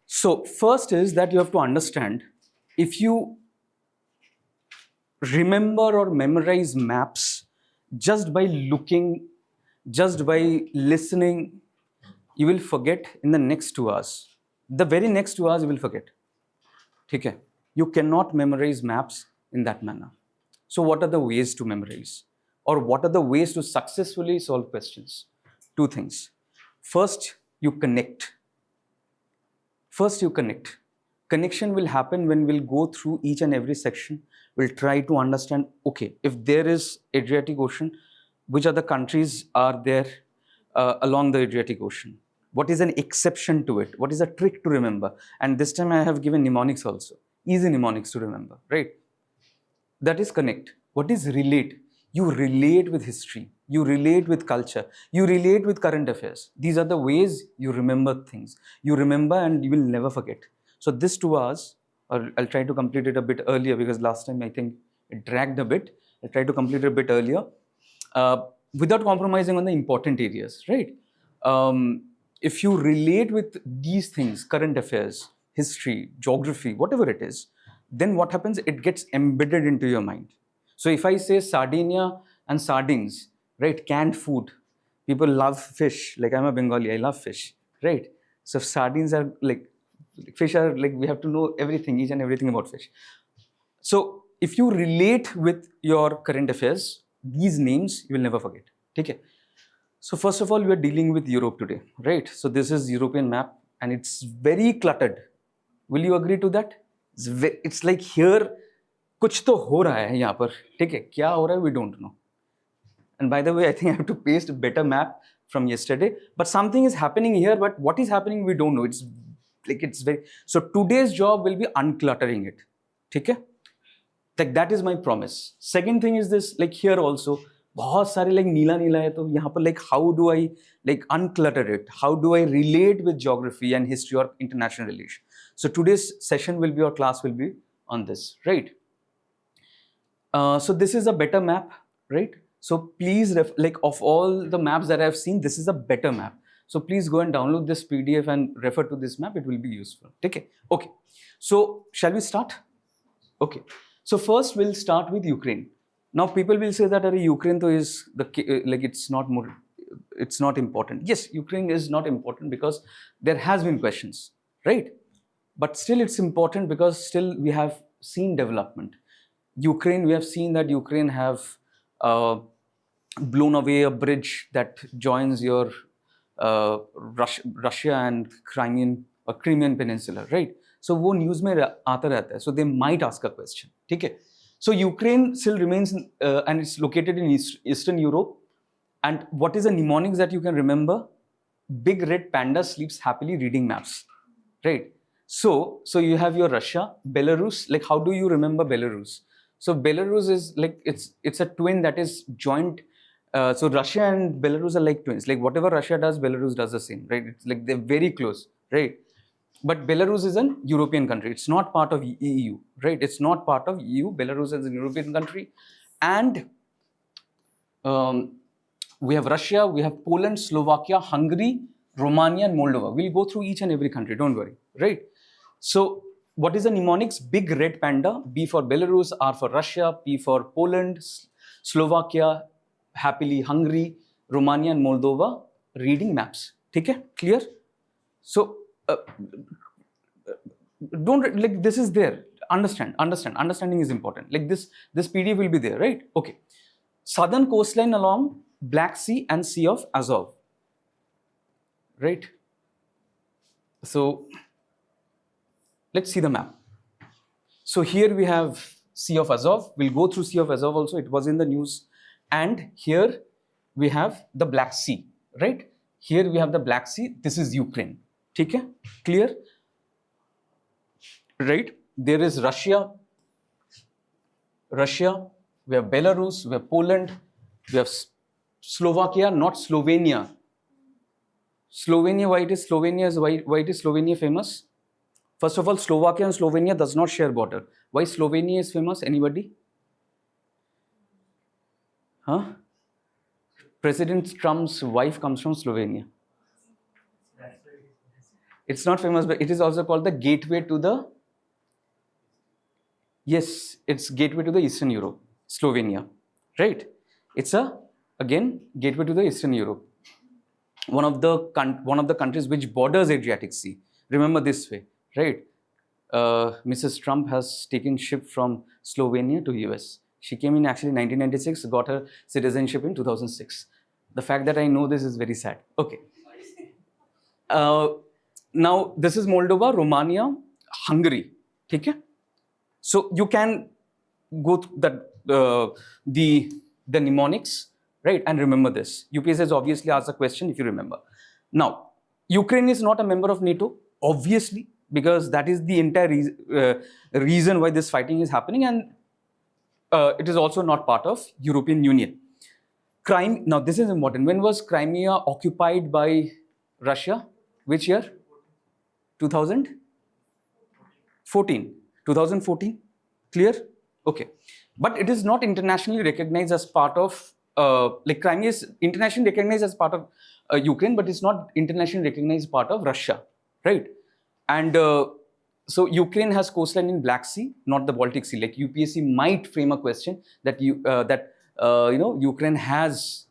So first is that you have to understand, if you remember or memorize maps just by looking, just by listening, you will forget in the next 2 hours. The very next 2 hours you will forget. Okay? You cannot memorize maps in that manner. So what are the ways to memorize? Or what are the ways to successfully solve questions? Two things. First, you connect. First, you connect. Connection will happen when we'll go through each and every section. We'll try to understand, okay, if there is Adriatic Ocean, which other countries are there along the Adriatic Ocean? What is an exception to it? What is a trick to remember? And this time I have given mnemonics also. Easy mnemonics to remember, right? That is connect. What is relate? You relate with history. You relate with culture. You relate with current affairs. These are the ways you remember things. You remember and you will never forget. So this 2 hours, or I'll try to complete it a bit earlier because last time I think it dragged a bit. I'll try to complete it a bit earlier without compromising on the important areas, right? If you relate with these things, current affairs, history, geography, whatever it is, then what happens? It gets embedded into your mind. So if I say Sardinia and sardines, right, canned food, people love fish. Like I'm a Bengali, I love fish, right? So sardines are like, fish are like, we have to know everything, each and everything about fish. So if you relate with your current affairs, these names you will never forget. Okay. So first of all, we are dealing with Europe today, right? So this is European map and it's very cluttered. Will you agree to that? It's like here, कुछ तो हो रहा है यहाँ पर, ठीक है? क्या हो रहा है? We don't know. And by the way, I think I have to paste a better map from yesterday. But something is happening here, but what is happening, we don't know. It's like it's very. So today's job will be uncluttering it. Okay? Like that is my promise. Second thing is this, like here also, बहुत सारे like नीला नीला है तो यहाँ पर like how do I like unclutter it? How do I relate with geography and history or international relations? So today's session will be, or class will be on this, right? So this is a better map, right? So please, like of all the maps that I have seen, this is a better map. So please go and download this PDF and refer to this map. It will be useful. Okay. Okay. So shall we start? Okay. So first we'll start with Ukraine. Now people will say that Ukraine though is the like it's not important. Yes, Ukraine is not important because there has been questions, right? But still it's important because still we have seen development. Ukraine, we have seen that Ukraine have blown away a bridge that joins your Russia and Crimean Peninsula, right? So वो news में आता रहता है. So they might ask a question. ठीक है? So Ukraine still remains and it's located in Eastern Europe. And what is the mnemonics that you can remember? Big red panda sleeps happily reading maps, right? So you have your Russia, Belarus. Like how do you remember Belarus? So Belarus is like it's a twin that is joint. So Russia and Belarus are like twins. Like whatever Russia does, Belarus does the same, right? It's like they're very close, right? But Belarus is an European country. It's not part of EU, right? It's not part of EU. Belarus is a European country, and we have Russia, we have Poland, Slovakia, Hungary, Romania, and Moldova. We'll go through each and every country. Don't worry, right? So what is the mnemonics? Big red panda. B for Belarus, R for Russia, P for Poland, Slovakia, happily Hungary, Romania and Moldova. Reading maps. Okay, clear? So don't like this is there. Understand. Understanding is important. Like this PDF will be there, right? Okay. Southern coastline along Black Sea and Sea of Azov, right? So let's see the map. So here we have Sea of Azov. We'll go through Sea of Azov also. It was in the news. And here we have the Black Sea, right? Here we have the Black Sea. This is Ukraine. Okay? Clear? Right? There is Russia. We have Belarus. We have Poland. We have Slovakia, not Slovenia. Slovenia, why it is Slovenia famous? First of all, Slovakia and Slovenia does not share border. Why Slovenia is famous? Anybody? Huh? President Trump's wife comes from Slovenia. It's not famous, but it is also called the gateway to the, yes, it's gateway to the Eastern Europe, Slovenia, right? It's a, again, gateway to the Eastern Europe. One of the countries which borders Adriatic Sea. Remember this way, right? Mrs. Trump has taken ship from Slovenia to US. She came in actually 1996, got her citizenship in 2006. The fact that I know this is very sad. Okay. Now this is Moldova, Romania, Hungary. Okay? So you can go through the mnemonics, right? And remember this. UPSC has obviously asked a question if you remember. Now, Ukraine is not a member of NATO, obviously, because that is the entire reason why this fighting is happening, and it is also not part of European Union. Now this is important. When was Crimea occupied by Russia? Which year? 2014. 2014? Clear? Okay. But it is not internationally recognized as part of, like Crimea is internationally recognized as part of Ukraine, but it's not internationally recognized part of Russia, right? And so Ukraine has coastline in Black Sea, not the Baltic Sea. Like UPSC might frame a question that Ukraine has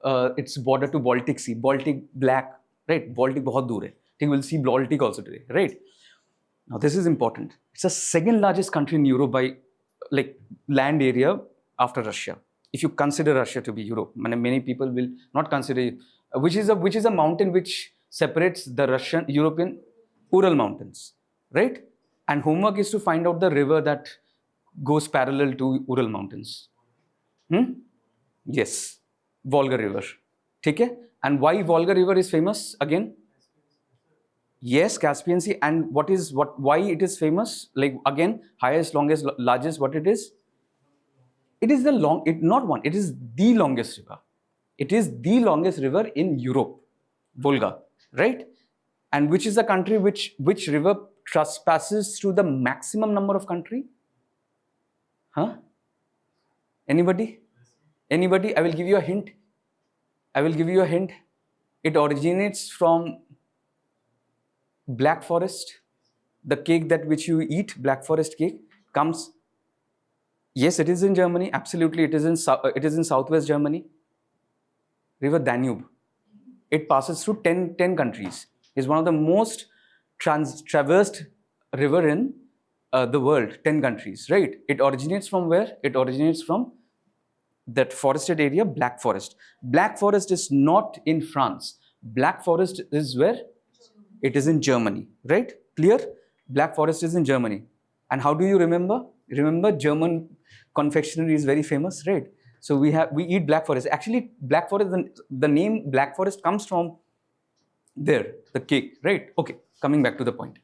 its border to Baltic Sea, Baltic Black, right? Baltic बहुत दूर है. I think we'll see Baltic also today, right? Now this is important. It's the second largest country in Europe by like land area after Russia. If you consider Russia to be Europe, many people will not consider, which is a mountain which separates the Russian European Ural Mountains, right? And homework is to find out the river that goes parallel to Ural Mountains. Yes, Volga River. Okay? And why Volga River is famous again? Yes, Caspian Sea. And why it is famous? Like again, highest, longest, largest, what it is? It is it is the longest river. It is the longest river in Europe, Volga, right? And which is the country which river trespasses through the maximum number of country? Huh? Anybody? Anybody? I will give you a hint. It originates from Black Forest. The cake that which you eat, Black Forest cake, comes. Yes, it is in Germany. Absolutely, it is in southwest Germany. River Danube. It passes through 10 countries. It's one of the most traversed river in the world. 10 countries, right? It originates from where? It originates from that forested area, Black Forest. Black Forest is not in France. Black Forest is where? It is in Germany, right? Clear? Black Forest is in Germany. And how do you remember? Remember, German confectionery is very famous, right? So we eat Black Forest. Actually, Black Forest, the name Black Forest comes from there, the cake, right? Okay, coming back to the point.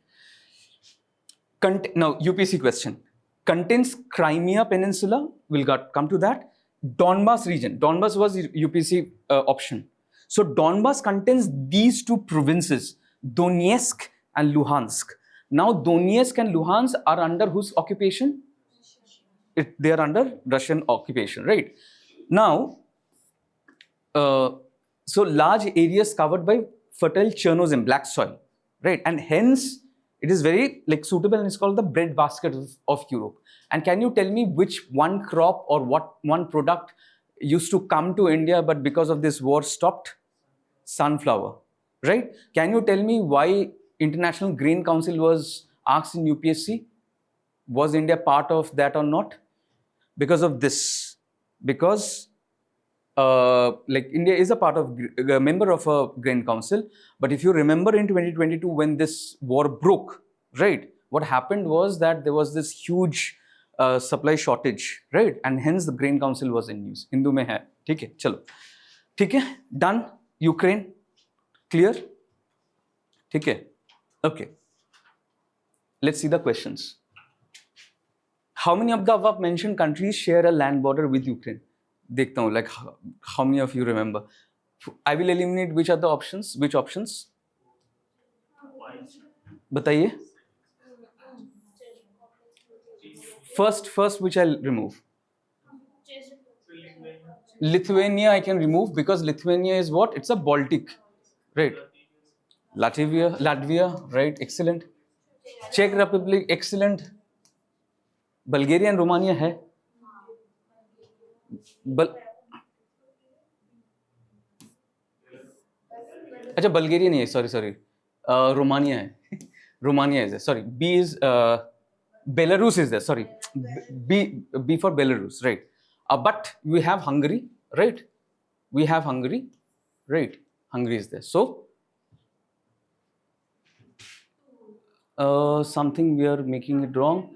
Now, UPSC question. Contains Crimea Peninsula, we'll come to that. Donbas region. Donbas was UPSC option. So Donbas contains these two provinces, Donetsk and Luhansk. Now Donetsk and Luhansk are under whose occupation? They are under Russian occupation, right? Now, so large areas covered by fertile chernozem, black soil, right? And hence it is very like suitable, and it's called the breadbasket of Europe. And can you tell me which one crop or what one product used to come to India, but because of this war stopped? Sunflower, right? Can you tell me why International Grain Council was asked in UPSC? Was India part of that or not? Because of this. Because like India is a member of a grain council, but if you remember in 2022 when this war broke, right, what happened was that there was this huge supply shortage, right, and hence the grain council was in news. Hindu mein hai, theek hai, chalo, theek hai, done. Ukraine, clear, theek hai, okay. Let's see the questions. How many of the above mentioned countries share a land border with Ukraine? देखता हूँ, like how many of you remember? I will eliminate which are the options. Which options? बताइए. First which I'll remove. Lithuania I can remove because Lithuania is what? It's a Baltic, right? Latvia, right? Excellent. Czech Republic, excellent. Bulgaria and Romania है. अच्छा बल्गेरिया नहीं है, sorry Romania है. Romania is there, sorry. B is Belarus is there, sorry. B for Belarus, right? But we have Hungary, right? We have Hungary, right? Hungary is there. So something we are making it wrong.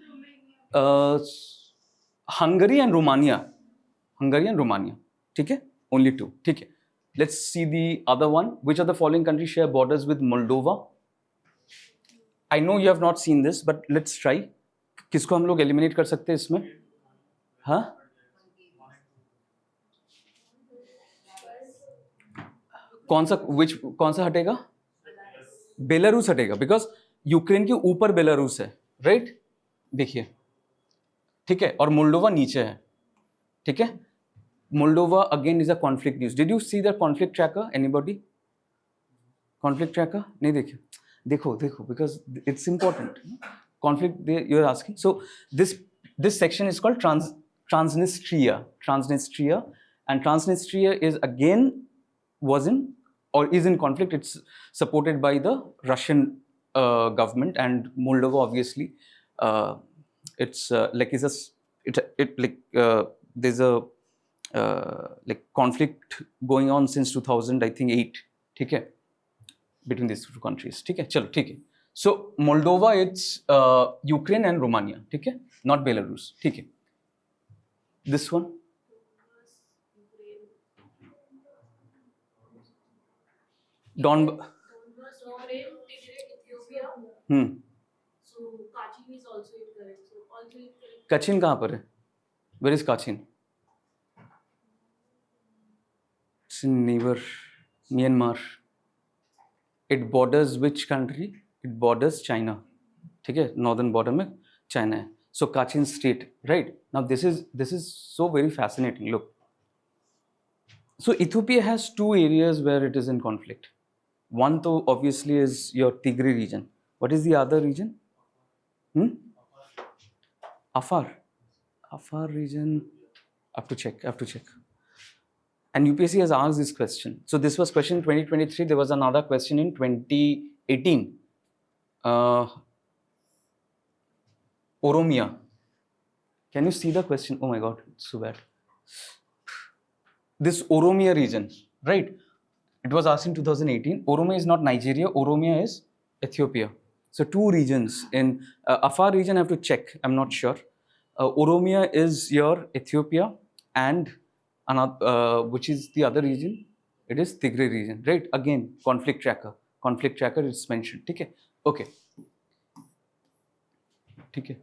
Hungary and Romania. ठीक है? Only two. ठीक है. Let's see the other one. Which of the following countries share borders with Moldova? I know you have not seen this, but let's try. किसको हम लोग eliminate कर सकते हैं इसमें? हाँ? कौन सा हटेगा? बेलारूस हटेगा, बिकॉज यूक्रेन के ऊपर बेलारूस है, राइट? देखिए, ठीक है, और मोल्डोवा नीचे है, ठीक है? Moldova again is a conflict news. Did you see the conflict tracker? Anybody? Conflict tracker नहीं देखे? देखो, because it's important. Conflict you are asking. So this section is called Transnistria, and Transnistria is again was in or is in conflict. It's supported by the Russian government, and Moldova obviously it's like is a it like there's a like conflict going on since 2000 I think 8, ठीक है, between these two countries. ठीक है, चलो ठीक है. So Moldova, it's Ukraine and Romania, ठीक है, not Belarus. ठीक है. This one. Donbas, Ukraine, Tigray, Ethiopia. So Kachin is also incorrect. So also incorrect. Kachin कहाँ पर है? Where is Kachin? It's in neighbor Myanmar. It borders which country? It borders China. ठीक है, northern border में China है. So Kachin state, right? Now this is so very fascinating. Look. So Ethiopia has two areas where it is in conflict. One though obviously is your Tigray region. What is the other region? Afar region. I have to check. And UPSC has asked this question. So this was question 2023. There was another question in 2018. Oromia. Can you see the question? Oh my God, it's so bad. This Oromia region, right? It was asked in 2018. Oromia is not Nigeria. Oromia is Ethiopia. So two regions in Afar region. I have to check. I'm not sure. Oromia is your Ethiopia, and another, which is the other region? It is Tigray region, right? Again, conflict tracker. Conflict tracker is mentioned. ठीक है? Okay. ठीक है.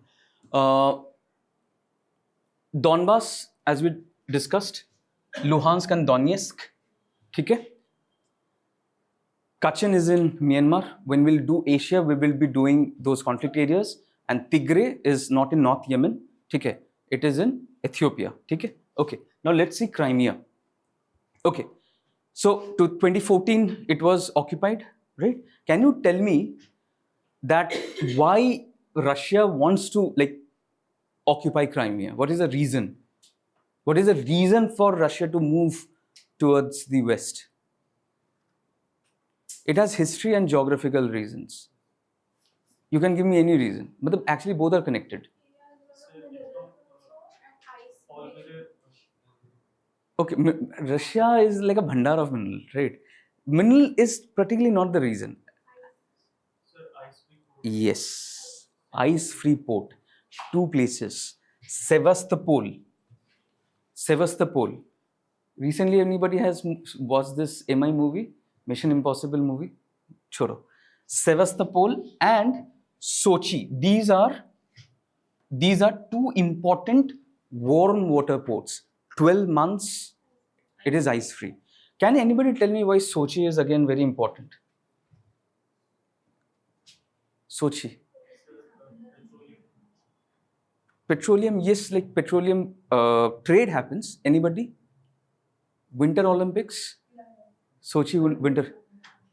Donbas, as we discussed, Luhansk and Donetsk, ठीक है? Kachin is in Myanmar. When we'll do Asia, we will be doing those conflict areas. And Tigray is not in North Yemen, ठीक है? It is in Ethiopia, ठीक है? Okay. Now let's see Crimea. Okay. So to 2014, it was occupied, right? Can you tell me that why Russia wants to like occupy Crimea? What is the reason? What is the reason for Russia to move towards the west? It has history and geographical reasons. You can give me any reason. But actually both are connected. Okay, Russia is like a bhandar of mineral, right? Mineral is practically not the reason. Yes, ice-free port. Two places. Sevastopol. Recently, anybody has watched this MI movie? Mission Impossible movie? Choro. Sevastopol and Sochi. These are two important warm water ports. 12 months, it is ice-free. Can anybody tell me why Sochi is again very important? Sochi. Petroleum, yes, like petroleum trade happens. Anybody? Winter Olympics? Sochi winter.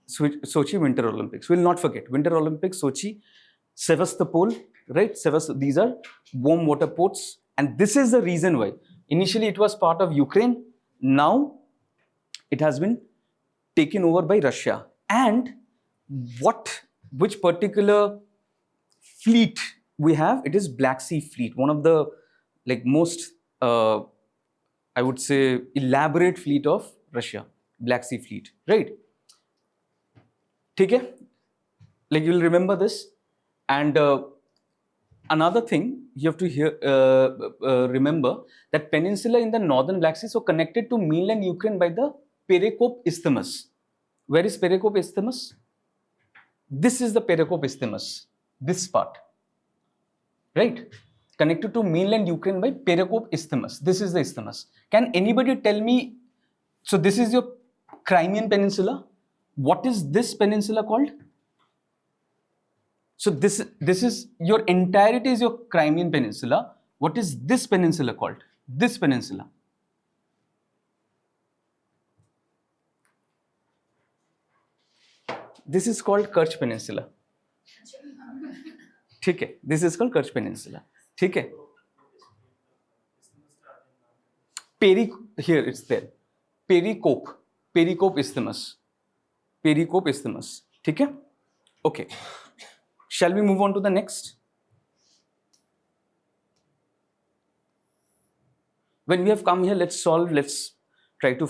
Sochi Winter Olympics. We'll not forget. Winter Olympics, Sochi, Sevastopol, right? These are warm water ports. And this is the reason why. Initially, it was part of Ukraine. Now, it has been taken over by Russia. And which particular fleet we have? It is Black Sea Fleet, one of the most, I would say, elaborate fleet of Russia, Black Sea Fleet, right? Okay? You'll remember this. And another thing you have to remember that peninsula in the northern Black Sea, so connected to mainland Ukraine by the Perekop Isthmus. Where is Perekop Isthmus? This is the Perekop Isthmus, this part, right? Connected to mainland Ukraine by Perekop Isthmus. This is the isthmus. Can anybody tell me, so this is your Crimean Peninsula. What is this peninsula called? So this is your entirety is your Crimean Peninsula. What is this peninsula called? This peninsula. This is called Kerch Peninsula. Okay. This is called Kerch Peninsula. Okay. Here it's there. Perekop Isthmus. Perekop Isthmus. Okay. Okay. Shall we move on to the next? When we have come here, let's try to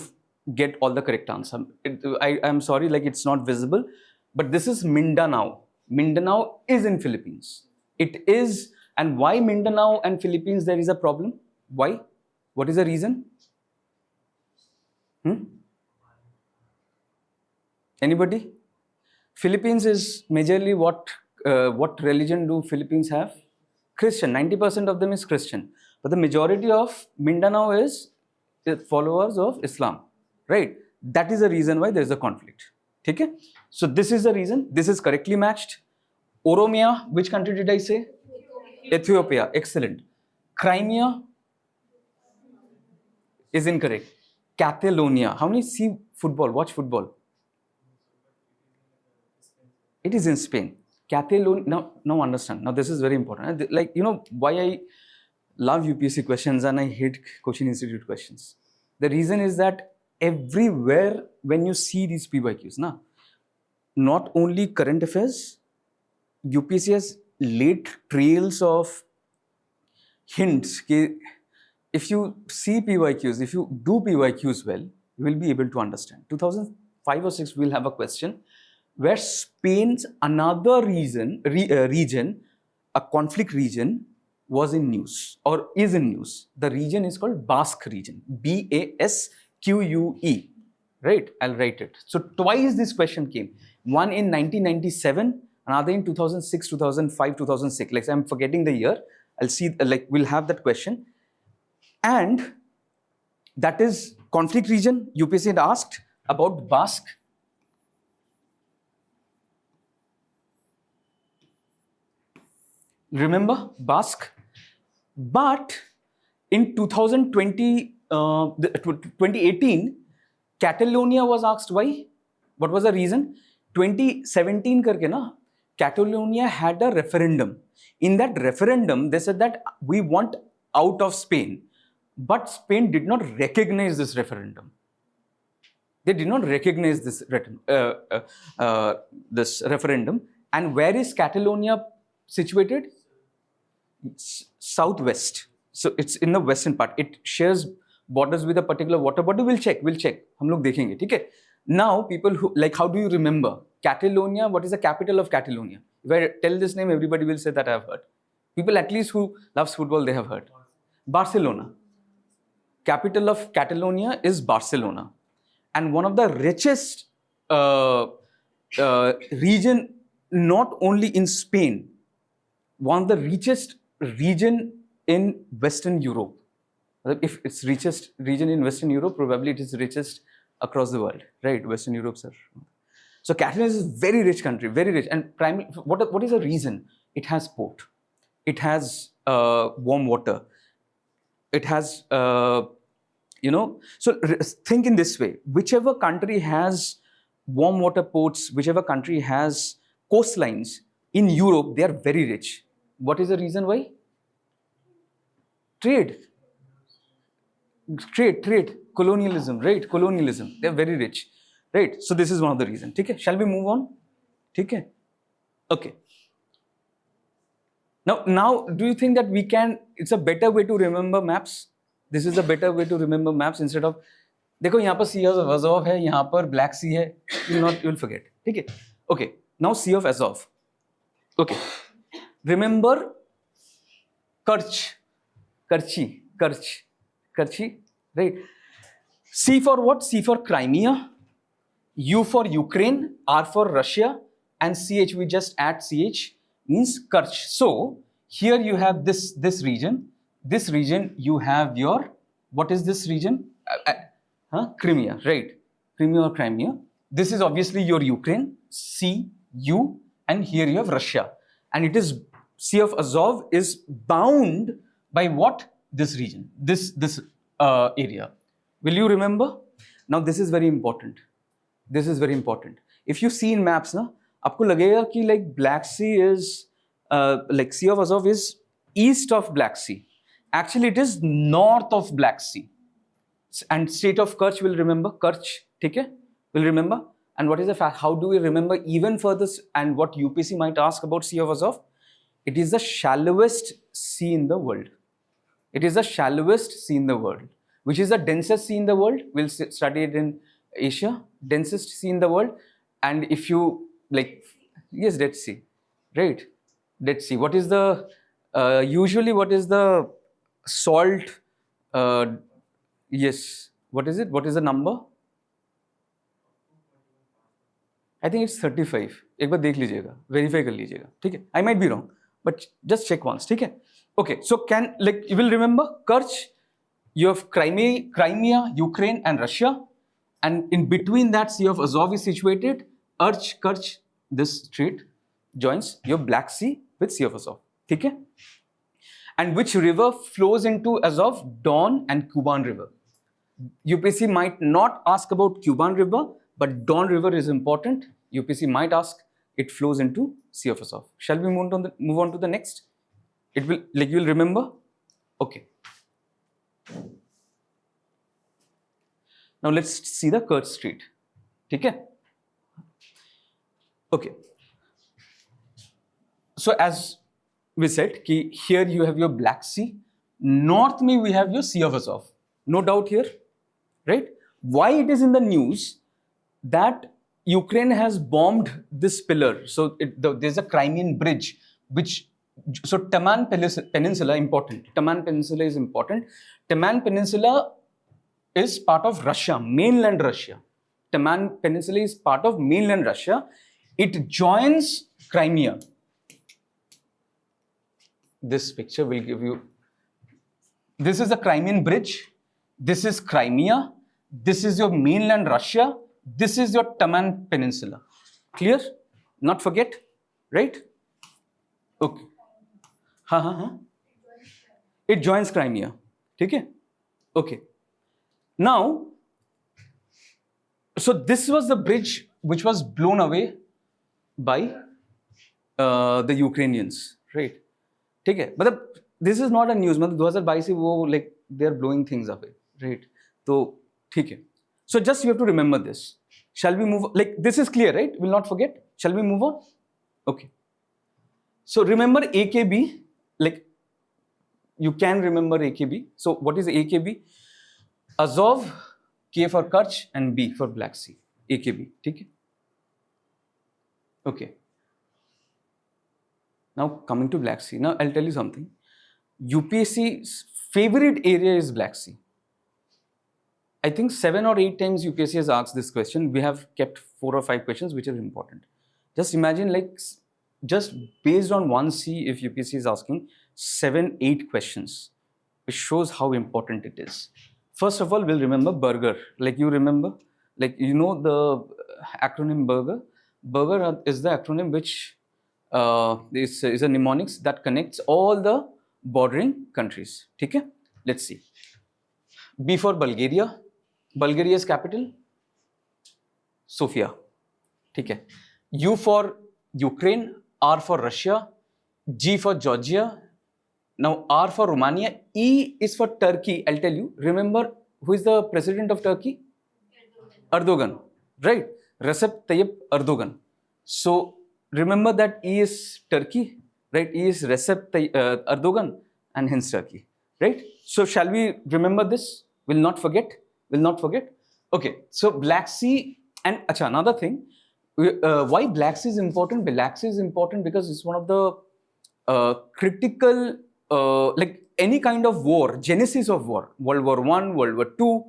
get all the correct answer. I'm sorry, it's not visible, but this is Mindanao. Mindanao is in Philippines. It is, and why Mindanao and Philippines there is a problem? Why? What is the reason? Anybody? Philippines is majorly what religion do Philippines have? Christian. 90% of them is Christian. But the majority of Mindanao is followers of Islam. Right? That is the reason why there is a conflict. Okay? So this is the reason. This is correctly matched. Oromia, which country did I say? Ethiopia. Excellent. Crimea is incorrect. Catalonia. How many see football? Watch football. It is in Spain. Catalonia. Now understand. Now this is very important. Why I love UPSC questions and I hate Coaching Institute questions. The reason is that everywhere when you see these PYQs, not only current affairs, UPSC has laid trails of hints. If you see PYQs, if you do PYQs well, you will be able to understand. 2005 or 6, we'll have a question where Spain's another region, a conflict region, was in news or is in news. The region is called Basque region, BASQUE, right? I'll write it. So twice this question came. One in 1997, another in 2006, 2005, 2006. I'm forgetting the year. I'll see, we'll have that question. And that is conflict region. UPSC had asked about Basque. Remember Basque? But in 2018, Catalonia was asked why. What was the reason? 2017 karke na, Catalonia had a referendum. In that referendum, they said that we want out of Spain. But Spain did not recognize this referendum. They did not recognize this referendum. And where is Catalonia situated? Southwest. So it's in the western part. It shares borders with a particular water body. We'll check. Hum log dekhenge, okay? Now, people who, how do you remember? Catalonia, what is the capital of Catalonia? If I tell this name, everybody will say that I have heard. People at least who loves football, they have heard. Barcelona. Capital of Catalonia is Barcelona. And one of the richest region, not only in Spain, one of the richest region in Western Europe. If it's richest region in Western Europe, probably it is richest across the world, right? Western Europe, sir. So Catalonia is a very rich country, very rich. And what is the reason? It has port. It has warm water. It has, so think in this way. Whichever country has warm water ports, whichever country has coastlines in Europe, they are very rich. What is the reason why? Trade. Colonialism, right? Colonialism. They're very rich, right? So this is one of the reasons. Okay, shall we move on? Okay. Okay. Now, do you think that we can? It's a better way to remember maps. This is a better way to remember maps instead of. देखो यहाँ पर Sea of Azov है, यहाँ पर Black Sea है. You'll forget. ठीक है? Okay. Now Sea of Azov. Okay. Remember Kerch, right? C for what? C for Crimea, U for Ukraine, R for Russia, and CH, we just add CH, means Kerch. So here you have this region. This region you have your, what is this region? Crimea, right? Crimea or Crimea. This is obviously your Ukraine, C, U, and here you have Russia. And it is, Sea of Azov is bound by what? This region, this area. Will you remember? Now this is very important. This is very important. If you see in maps, na, आपको लगेगा कि like Black Sea is, like Sea of Azov is east of Black Sea. Actually, it is north of Black Sea. And state of Kerch will remember. Kerch, okay? Will remember. And what is the fact? How do we remember even further? And what UPSC might ask about Sea of Azov? It is the shallowest sea in the world. It is the shallowest sea in the world. Which is the densest sea in the world? We'll study it in Asia. Densest sea in the world. And if you like, yes, Dead Sea, right? Dead Sea. What is the, usually what is the salt, yes, what is it? What is the number? I think it's 35. एक बार देख लीजिएगा, verify कर लीजिएगा, ठीक है? I might be wrong, but just check once, ठीक है? Okay, so can, like, you will remember Kerch, you have Crimea, Ukraine, and Russia, and in between that Sea of Azov is situated. Kerch, this strait joins your Black Sea with Sea of Azov, ठीक है? And which river flows into Azov? Don and Kuban River. UPSC might not ask about Kuban River, but Don River is important. UPSC might ask, it flows into Sea of Azov. Shall we move on to the next? It will, like, you will remember? Okay. Now let's see the Kerch Strait. Okay? Okay. So as we said, here you have your Black Sea. North me we have your Sea of Azov. No doubt here, right? Why it is in the news that Ukraine has bombed this pillar. So there's a Crimean bridge, so Taman Peninsula, important. Taman Peninsula is important. Taman Peninsula is part of Russia, mainland Russia. Taman Peninsula is part of mainland Russia. It joins Crimea. This picture will give you, this is the Crimean bridge. This is Crimea. This is your mainland Russia. This is your Taman Peninsula. Clear? Not forget, right? Okay. It joins Crimea. Okay? Okay. Now, so this was the bridge which was blown away by the Ukrainians, right? Okay? But this is not a news. 2022 wo, like, they are blowing things away, right? So, okay. So just you have to remember this. Shall we move? Like, this is clear, right? We'll not forget. Shall we move on? Okay. So remember AKB. Like, you can remember AKB. So what is AKB? Azov, K for Kerch, and B for Black Sea. AKB. Okay. Okay. Now coming to Black Sea. Now I'll tell you something. UPSC's favorite area is Black Sea. I think 7 or 8 times UPSC has asked this question. We have kept 4 or 5 questions which are important. Just imagine, like, just based on one C, if UPSC is asking 7, 8 questions, it shows how important it is. First of all, we'll remember burger. Like, you remember, like, you know the acronym burger. Burger is the acronym which is a mnemonics that connects all the bordering countries. Okay? Let's see. B for Bulgaria. Bulgaria's capital? Sofia. ठीक है. U for Ukraine, R for Russia, G for Georgia. Now R for Romania, E is for Turkey. I'll tell you. Remember who is the president of Turkey? Erdogan, right? Recep Tayyip Erdogan. So remember that E is Turkey, right? E is Recep Tayyip Erdogan, and hence Turkey, right? So shall we remember this? Will not forget. Will not forget. Okay. So Black Sea, and acha, another thing. Why Black Sea is important? Black Sea is important because it's one of the critical, like any kind of war, genesis of war, World War I, World War II,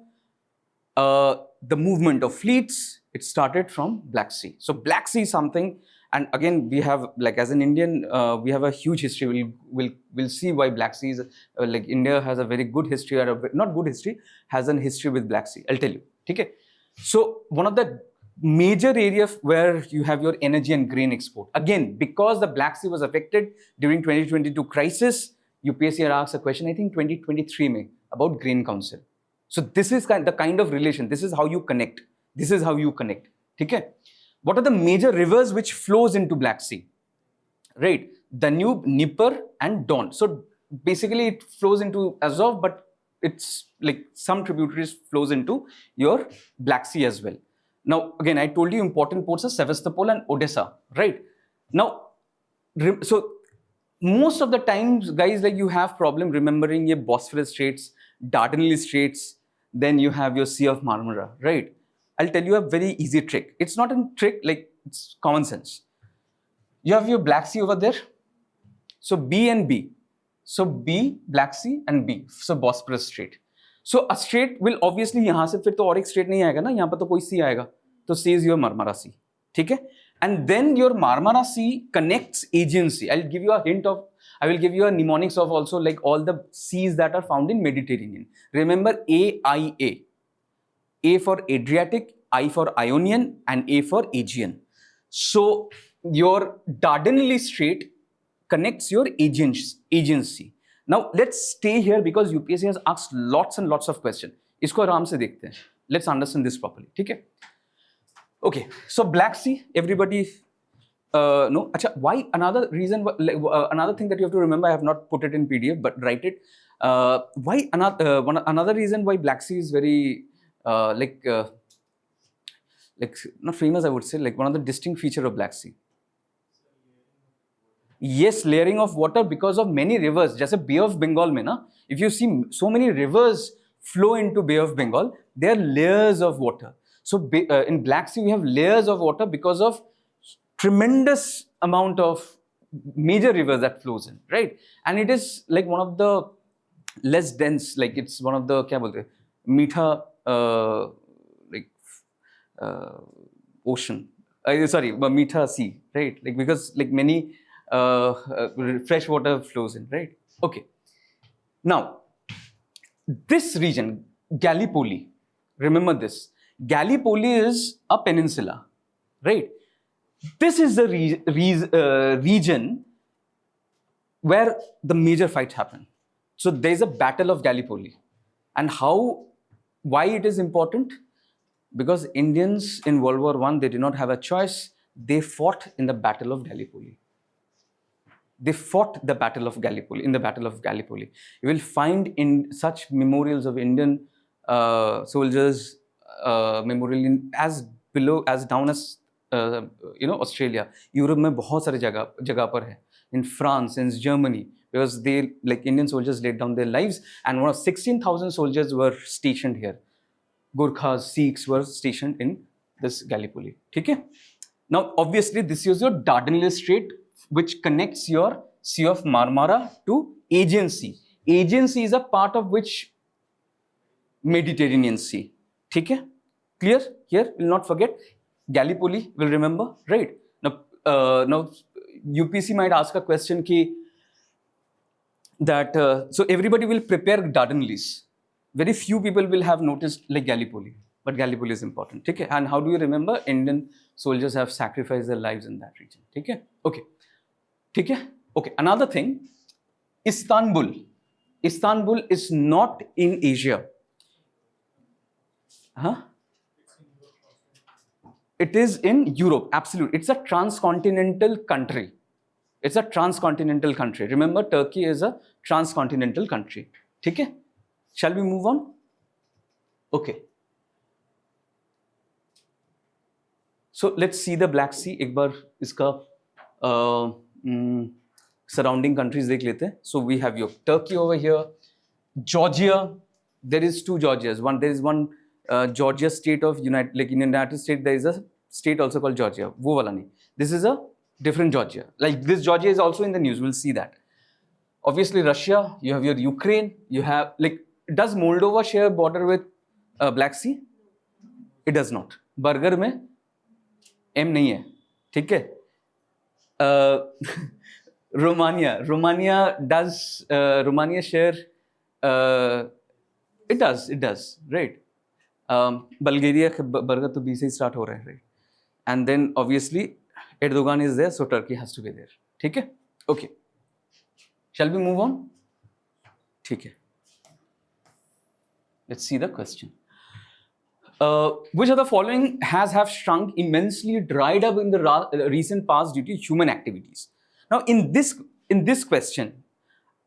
the movement of fleets, it started from Black Sea. So Black Sea is something, and again we have, like as an Indian, we have a huge history. We'll see why Black Sea is like India has a very good history, or not good history, has a history with Black Sea. I'll tell you. Okay. So one of the major areas where you have your energy and grain export, again because the Black Sea was affected during 2022 crisis, UPSC had asked a question, I think 2023 May, about Grain Council. So this is the kind of relation. This is how you connect. This is how you connect. Okay. What are the major rivers which flows into Black Sea? Right, Danube, Dnieper, and Don. So basically, it flows into Azov, but it's like some tributaries flows into your Black Sea as well. Now, again, I told you important ports are Sevastopol and Odessa. Right. Now, so most of the times, guys, like you have problem remembering your Bosphorus Straits, Dardanelles Straits, then you have your Sea of Marmara, right? I'll tell you a very easy trick. It's not a trick, like it's common sense. You have your Black Sea over there. So B and B. So B, Black Sea, and B. So Bosphorus Strait. So a strait will obviously यहाँ से फिर तो और एक strait नहीं आएगा ना, यहाँ पर तो कोई sea आएगा. तो sea is your Marmara Sea. ठीक है? And then your Marmara Sea connects Aegean Sea. I will give you a mnemonics of also like all the seas that are found in Mediterranean. Remember AIA. A for Adriatic, I for Ionian, and A for Aegean. So your Dardanelles Strait connects your Aegean Sea. Now let's stay here because UPSC has asked lots and lots of questions. इसको आराम से देखते हैं. Let's understand this properly. ठीक है? Okay. So Black Sea, everybody no. Achha, why another reason? Another thing that you have to remember. I have not put it in PDF, but write it. Why another reason why Black Sea is very like not famous, I would say, like one of the distinct feature of Black Sea. Yes, layering of water because of many rivers. Just Bay of Bengal mein na, if you see so many rivers flow into Bay of Bengal, there are layers of water. So in Black Sea we have layers of water because of tremendous amount of major rivers that flows in, right? And it is like one of the less dense, like it's one of the kya bolte meetha ocean. Sorry, meetha sea, right? Like because like many fresh water flows in, right? Okay. Now, this region, Gallipoli, remember this. Gallipoli is a peninsula, right? This is the region where the major fights happen. So there's a battle of Gallipoli. And why it is important? Because Indians in World War I, they did not have a choice. They fought in the Battle of Gallipoli. They fought the Battle of Gallipoli, in the Battle of Gallipoli. You will find in such memorials of Indian soldiers, memorial as below, as down as Australia. Europe में बहुत सारे जगह पर है. In France, in Germany, because they, like Indian soldiers laid down their lives, and 16,000 soldiers were stationed here. Gurkhas, Sikhs were stationed in this Gallipoli. Okay? Now, obviously, this is your Dardanelles Strait, which connects your Sea of Marmara to Aegean Sea. Aegean Sea is a part of which Mediterranean Sea. Okay? Clear? Here, will not forget. Gallipoli, will remember, right? Now UPC might ask a question that so everybody will prepare Dardanelles. Very few people will have noticed like Gallipoli, but Gallipoli is important. Okay? And how do you remember? Indian soldiers have sacrificed their lives in that region. Okay? Okay. Okay. Another thing, Istanbul. Istanbul is not in Asia. Huh? It is in Europe, absolute. It's a transcontinental country. It's a transcontinental country. Remember, Turkey is a transcontinental country. ठीक है? Shall we move on? Okay. So let's see the Black Sea. एक बार इसका surrounding countries देख लेते हैं. So we have your Turkey over here, Georgia. There is two Georgias. There is one Georgia state of United, like in United States, there is a state also called Georgia. वो वाला नहीं. This is a different Georgia. Like this Georgia is also in the news. We'll see that. Obviously, Russia. You have your Ukraine. You have like, does Moldova share border with Black Sea? It does not. Burger में M नहीं है. ठीक है? Romania share. It does, right? Bulgaria burger तो B से ही start हो रहा है, right? And then obviously Erdogan is there, so Turkey has to be there. ठीक है? Okay. Shall we move on? ठीक है. Let's see the question. Which of the following have shrunk immensely, dried up in the recent past due to human activities? Now, in this question,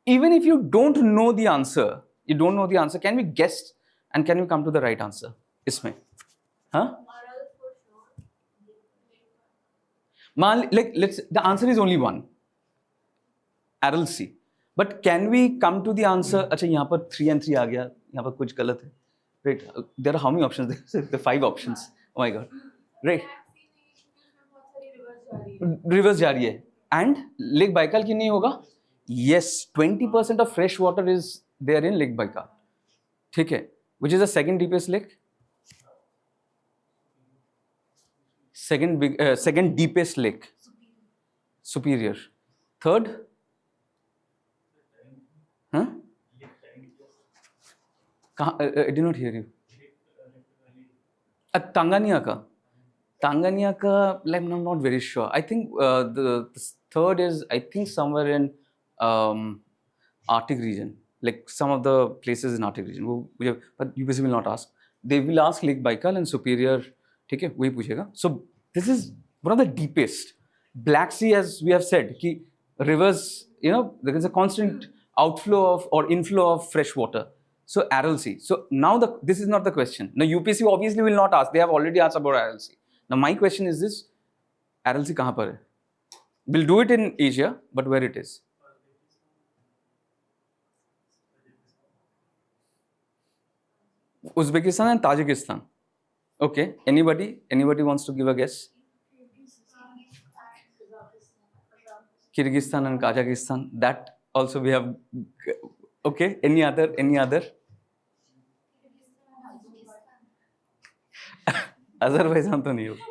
even if you don't know the answer, can we guess and can we come to the right answer? इसमें, huh? The answer is only one. Aral Sea. But can we come to the answer? अच्छा यहाँ पर 3 and 3 आ गया. यहाँ पर कुछ गलत है. Right? There are how many options? There are 5 options. Oh my God. Right? Rivers जा रही है. And Lake Baikal की नहीं होगा? Yes. 20% of fresh water is there in Lake Baikal. ठीक है. Which is the second deepest lake? Second deepest lake. Superior. Third? Huh? I did not hear you. Tanganyika. Like, I'm not very sure. I think the third is, I think, somewhere in Arctic region. Like some of the places in Arctic region. But UPSC will not ask. They will ask Lake Baikal and Superior. ठीक है, वही पूछेगा. So this is one of the deepest. Black Sea, as we have said, कि rivers, there is a constant outflow of or inflow of fresh water. So Aral Sea. So now this is not the question. Now UPSC obviously will not ask. They have already asked about Aral Sea. Now my question is this: Aral Sea कहाँ पर है? We'll do it in Asia, but where it is? Uzbekistan and Tajikistan. Okay. Anybody wants to give a guess? Kyrgyzstan and Kazakhstan. That also we have. Okay. Any other? Azerbaijan तो नहीं होगा.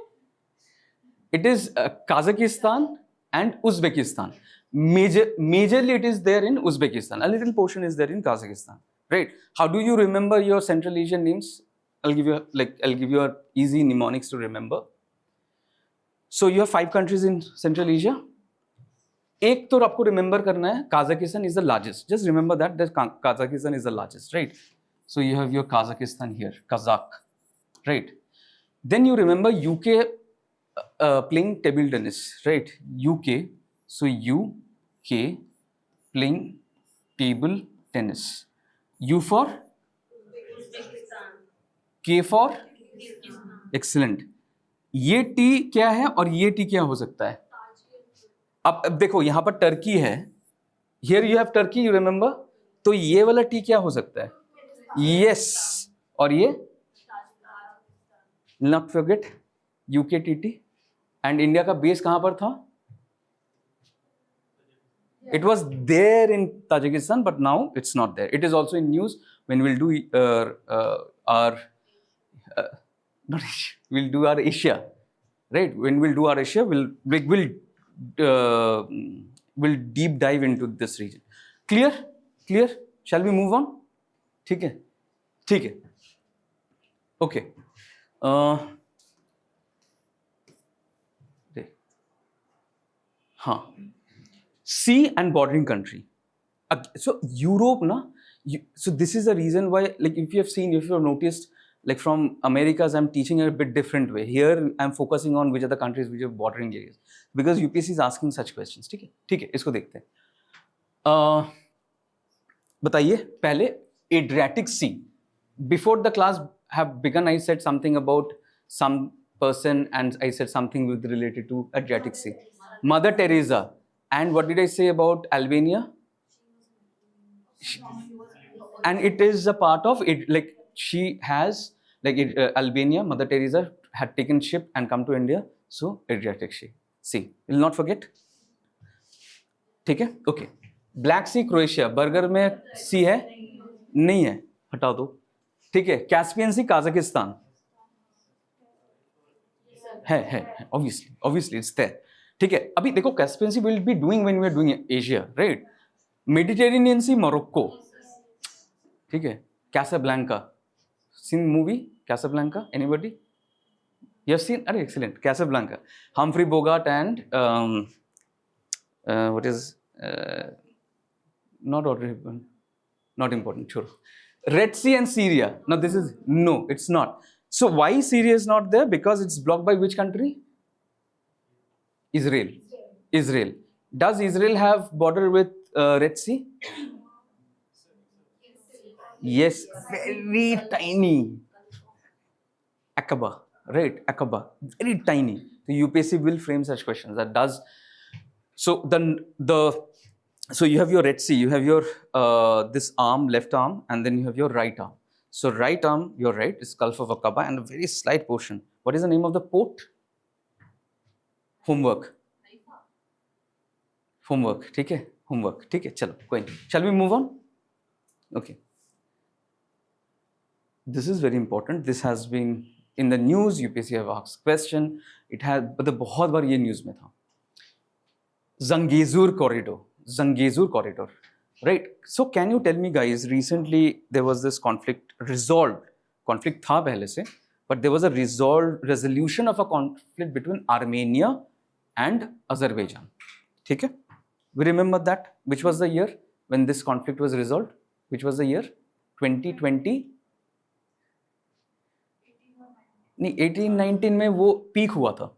It is Kazakhstan and Uzbekistan. Majorly it is there in Uzbekistan. A little portion is there in Kazakhstan. Right? How do you remember your Central Asian names? I'll give you a easy mnemonics to remember. So you have 5 countries in Central Asia. एक तो आपको remember करना है. Kazakhstan is the largest. Just remember that Kazakhstan is the largest, right? So you have your Kazakhstan here, Kazakh, right? Then you remember UK playing table tennis, right? UK. So UK playing table tennis. U for? K for? Excellent. ये T क्या है और ये T क्या हो सकता है? अब देखो यहाँ पर टर्की है. Here you have Turkey, you remember? तो ये वाला T क्या हो सकता है? Yes. और ये? Not forget UKTT. And India का बेस कहाँ पर था? It was there in Tajikistan, but now it's not there. It is also in news when we'll do our Asia, right? When we'll do our Asia, we'll deep dive into this region. Clear? Shall we move on? ठीक है. Okay. हाँ. Sea and bordering country. So Europe, so this is the reason why, like if you have noticed, Like from Americas, I'm teaching a bit different way. Here, I'm focusing on which are the countries which are bordering areas. Because UPSC is asking such questions. ठीक है? ठीक है, इसको देखते हैं. बताइए पहले Adriatic Sea. Before the class have begun, I said something about some person and I said something with related to Adriatic Sea. Mother Teresa. And what did I say about Albania? And it is a part of it, like she has, like Albania, Mother Teresa had taken ship and come to India, so Adriatic Sea. Will not forget. ठीक है, okay. Black सी Croatia, burger में सी है नहीं है, हटा दो. ठीक है, कैस्पियन सी काजाकिस्तान है ऑब्वियसली इट्स देयर. ठीक है, अभी देखो Caspian sea will be doing when we are doing Asia, right. Mediterranean sea Morocco. ठीक है, Casablanca. Seen movie Casablanca? Anybody? You have seen? Excellent. Casablanca. Humphrey Bogart and what is not Audrey, not important. Sure. Red Sea and Syria. Now this is no, it's not. So why Syria is not there? Because it's blocked by which country? Israel. Israel. Does Israel have border with Red Sea? Yes, very tiny. Aqaba. Right, Aqaba, very tiny. The UPSC will frame such questions. That does. So so you have your Red Sea, you have your this arm, left arm, and then you have your right arm. So right arm, your right is Gulf of Aqaba, and a very slight portion. What is the name of the port? Homework. ठीक है, homework. ठीक है, चलो कोई नहीं. Shall we move on? Okay. This is very important. This has been in the news. UPSC have asked question. It has, but the बहुत बार ये news में था. Zangezur corridor, right? So can you tell me, guys? Recently there was this conflict resolved. Conflict था पहले से, but there was a resolution of a conflict between Armenia and Azerbaijan. ठीक है? We remember that. Which was the year when this conflict was resolved? Which was the year? 2020. नहीं, 18-19 में वो peak हुआ था.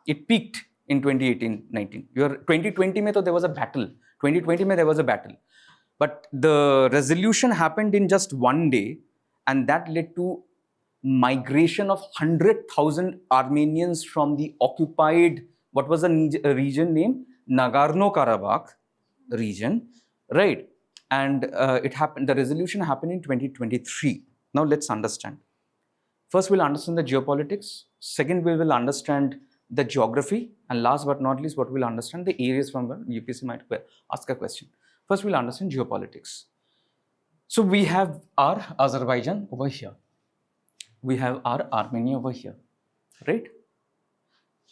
It peaked in 2018-19. 2020 में तो there was a battle. 2020 में there was a battle. But the resolution happened in just one day, and that led to migration of 100,000 Armenians from the occupied, what was the region name? Nagorno-Karabakh region, right? And it happened. The resolution happened in 2023. Now let's understand. First, we'll understand the geopolitics. Second, we will understand the geography. And last but not least, what we'll understand the areas from where UPSC might ask a question. First, we'll understand geopolitics. So we have our Azerbaijan over here. We have our Armenia over here, right?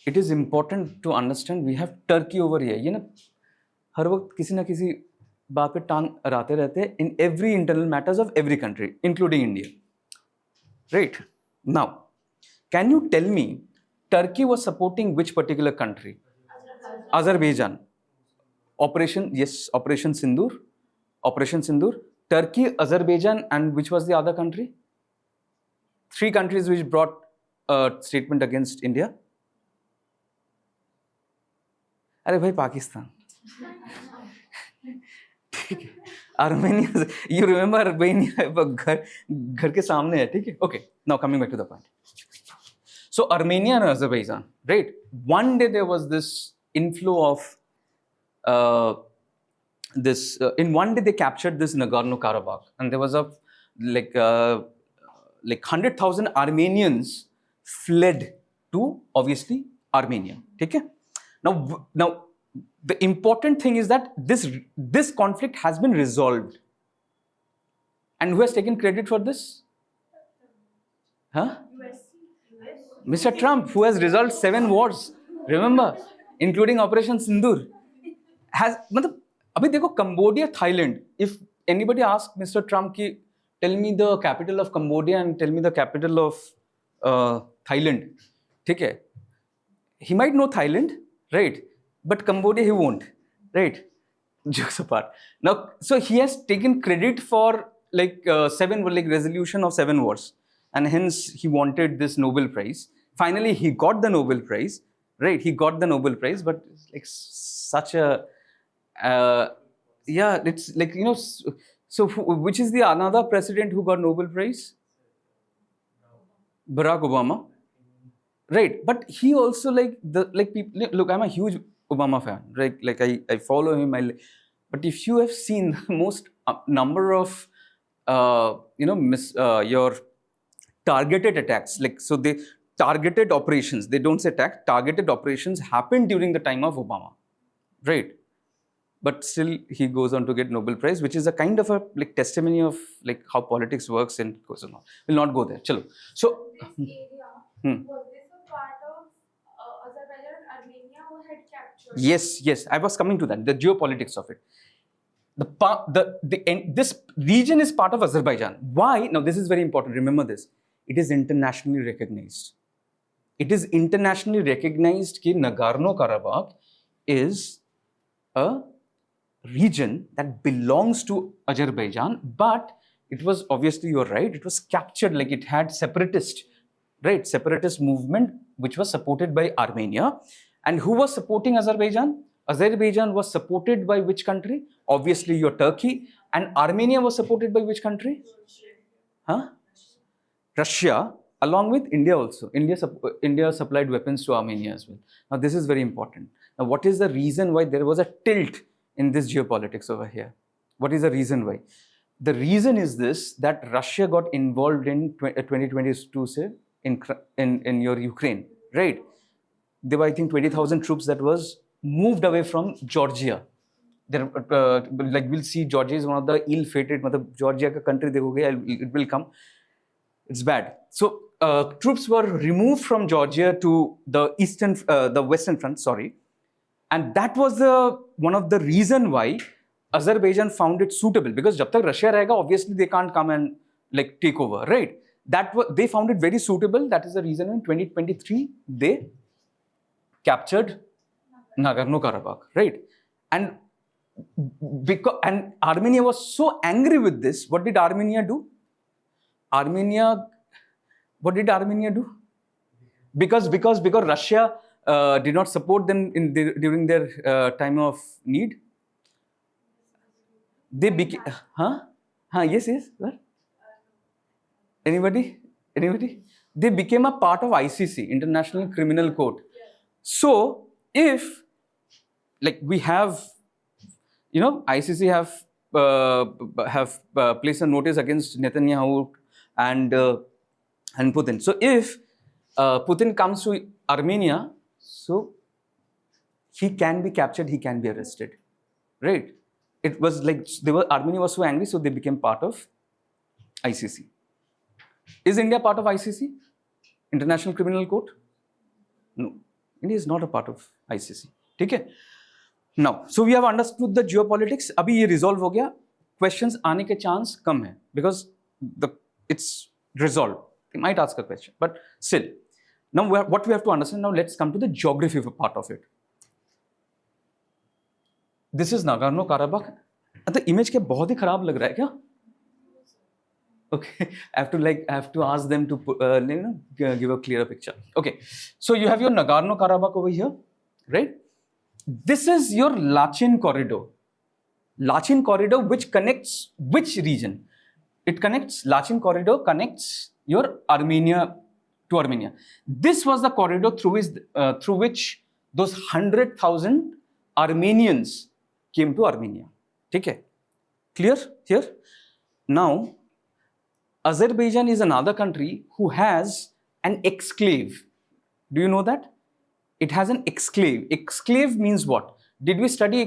It is important to understand we have Turkey over here. ये ना हर वक्त किसी ना किसी बात पे टांग अड़ाते रहते हैं in every internal matters of every country, including India, right? Now, can you tell me Turkey was supporting which particular country? Azerbaijan. Operation Sindoor. Operation Sindoor. Turkey, Azerbaijan, and which was the other country? 3 countries which brought a statement against India. अरे भाई Pakistan. Armenia, you remember Armenia घर के सामने है, ठीक है? Okay, now coming back to the point. So Armenia and Azerbaijan, right? One day there was this inflow of in one day they captured this Nagorno-Karabakh, and there was a like 100,000 Armenians fled to obviously Armenia. Okay? Now the important thing is that this conflict has been resolved, and who has taken credit for this? Huh? Mr. Trump, who has resolved 7 wars. Remember, including Operation Sindoor. Has मतलब अभी देखो Cambodia, Thailand. If anybody asks Mr. Trump कि tell me the capital of Cambodia and tell me the capital of Thailand, ठीक है? He might know Thailand, right? But Cambodia he won't, right? Jokes apart. Now, so he has taken credit for like resolution of 7 wars. and hence he wanted this Nobel Prize. Finally, he got the Nobel Prize, right? He got the Nobel Prize, but it's like such a, yeah, it's like, so which is the another president who got Nobel Prize? Barack Obama, right? But he also like people. Look, I'm a huge Obama fan, right? Like I follow him. But if you have seen the most number of your targeted attacks, like, so they targeted operations, they don't say attack, targeted operations happened during the time of Obama, right? But still he goes on to get Nobel Prize, which is a kind of a like testimony of like how politics works and goes on. We'll not go there. Chalo. So This area, Hmm. was this a part of Azerbaijan and Armenia who had captured? Yes, I was coming to that. The geopolitics of it. This region is part of Azerbaijan. Why? Now, this is very important. Remember this. It is internationally recognized. It is internationally recognized that Nagorno-Karabakh is a region that belongs to Azerbaijan, but it was, obviously, you're right, it was captured, like it had separatist movement which was supported by Armenia. And who was supporting Azerbaijan? Azerbaijan was supported by which country? Obviously your Turkey. And Armenia was supported by which country? Russia, along with India also. India supplied weapons to Armenia as well. Now this is very important. Now what is the reason why there was a tilt in this geopolitics over here? What is the reason why? The reason is this, that Russia got involved in 2022, say, in your Ukraine, right? There were, I think, 20,000 troops that was moved away from Georgia. There, like we'll see, Georgia is one of the ill-fated, Georgia ka country, it will come. It's bad. So troops were removed from Georgia to the Western Front, sorry. And that was one of the reason why Azerbaijan found it suitable, because jab tak Russia rahega, obviously they can't come and like take over, right? They found it very suitable. That is the reason in 2023 they captured Nagorno-Karabakh, right? And Armenia was so angry with this. What did Armenia do? What did Armenia do? Because Russia did not support them during their time of need. They became, yes. What? Anybody? They became a part of ICC, International Criminal Court. So if, like, we have, ICC have placed a notice against Netanyahu and Putin. So if Putin comes to Armenia, so he can be captured, he can be arrested, right? It was like Armenia was so angry, so they became part of ICC. Is India part of ICC, International Criminal Court? No, India is not a part of ICC. Okay. Now, so we have understood the geopolitics. Abhi ye resolve ho gaya. Questions aane ke chance kam hai, because it's resolved. They might ask a question, but still. Now, what we have to understand, now let's come to the geography part of it. This is Nagorno-Karabakh. The image के बहुत ही खराब लग रहा है क्या? Okay, I have to ask them to give a clearer picture. Okay, so you have your Nagorno-Karabakh over here, right? This is your Lachin corridor. Lachin corridor, which connects which region? Lachin corridor connects your Armenia to Armenia. This was the corridor through which those 100,000 Armenians came to Armenia. Okay, clear here? Now, Azerbaijan is another country who has an exclave. Do you know that? It has an exclave. Exclave means what? Did we study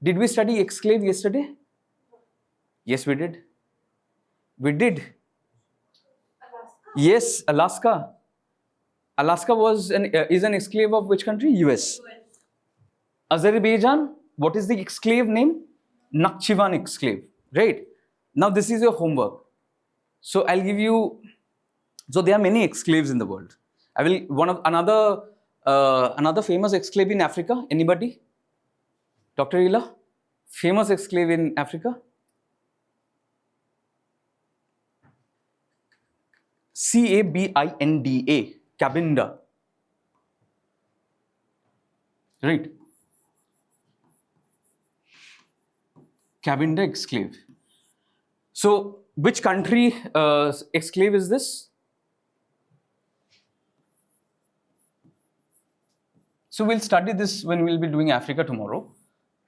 exclave yesterday? Yes, we did. Alaska? Yes, Alaska. Alaska is an exclave of which country? US. Azerbaijan, what is the exclave name? Nakhchivan exclave, right? Now this is your homework. So I'll give you, so there are many exclaves in the world. Another famous exclave in Africa. Anybody? Dr. Ila? Famous exclave in Africa? Cabinda, Cabinda, right? Cabinda exclave. So which country exclave is this? So we'll study this when we'll be doing Africa tomorrow,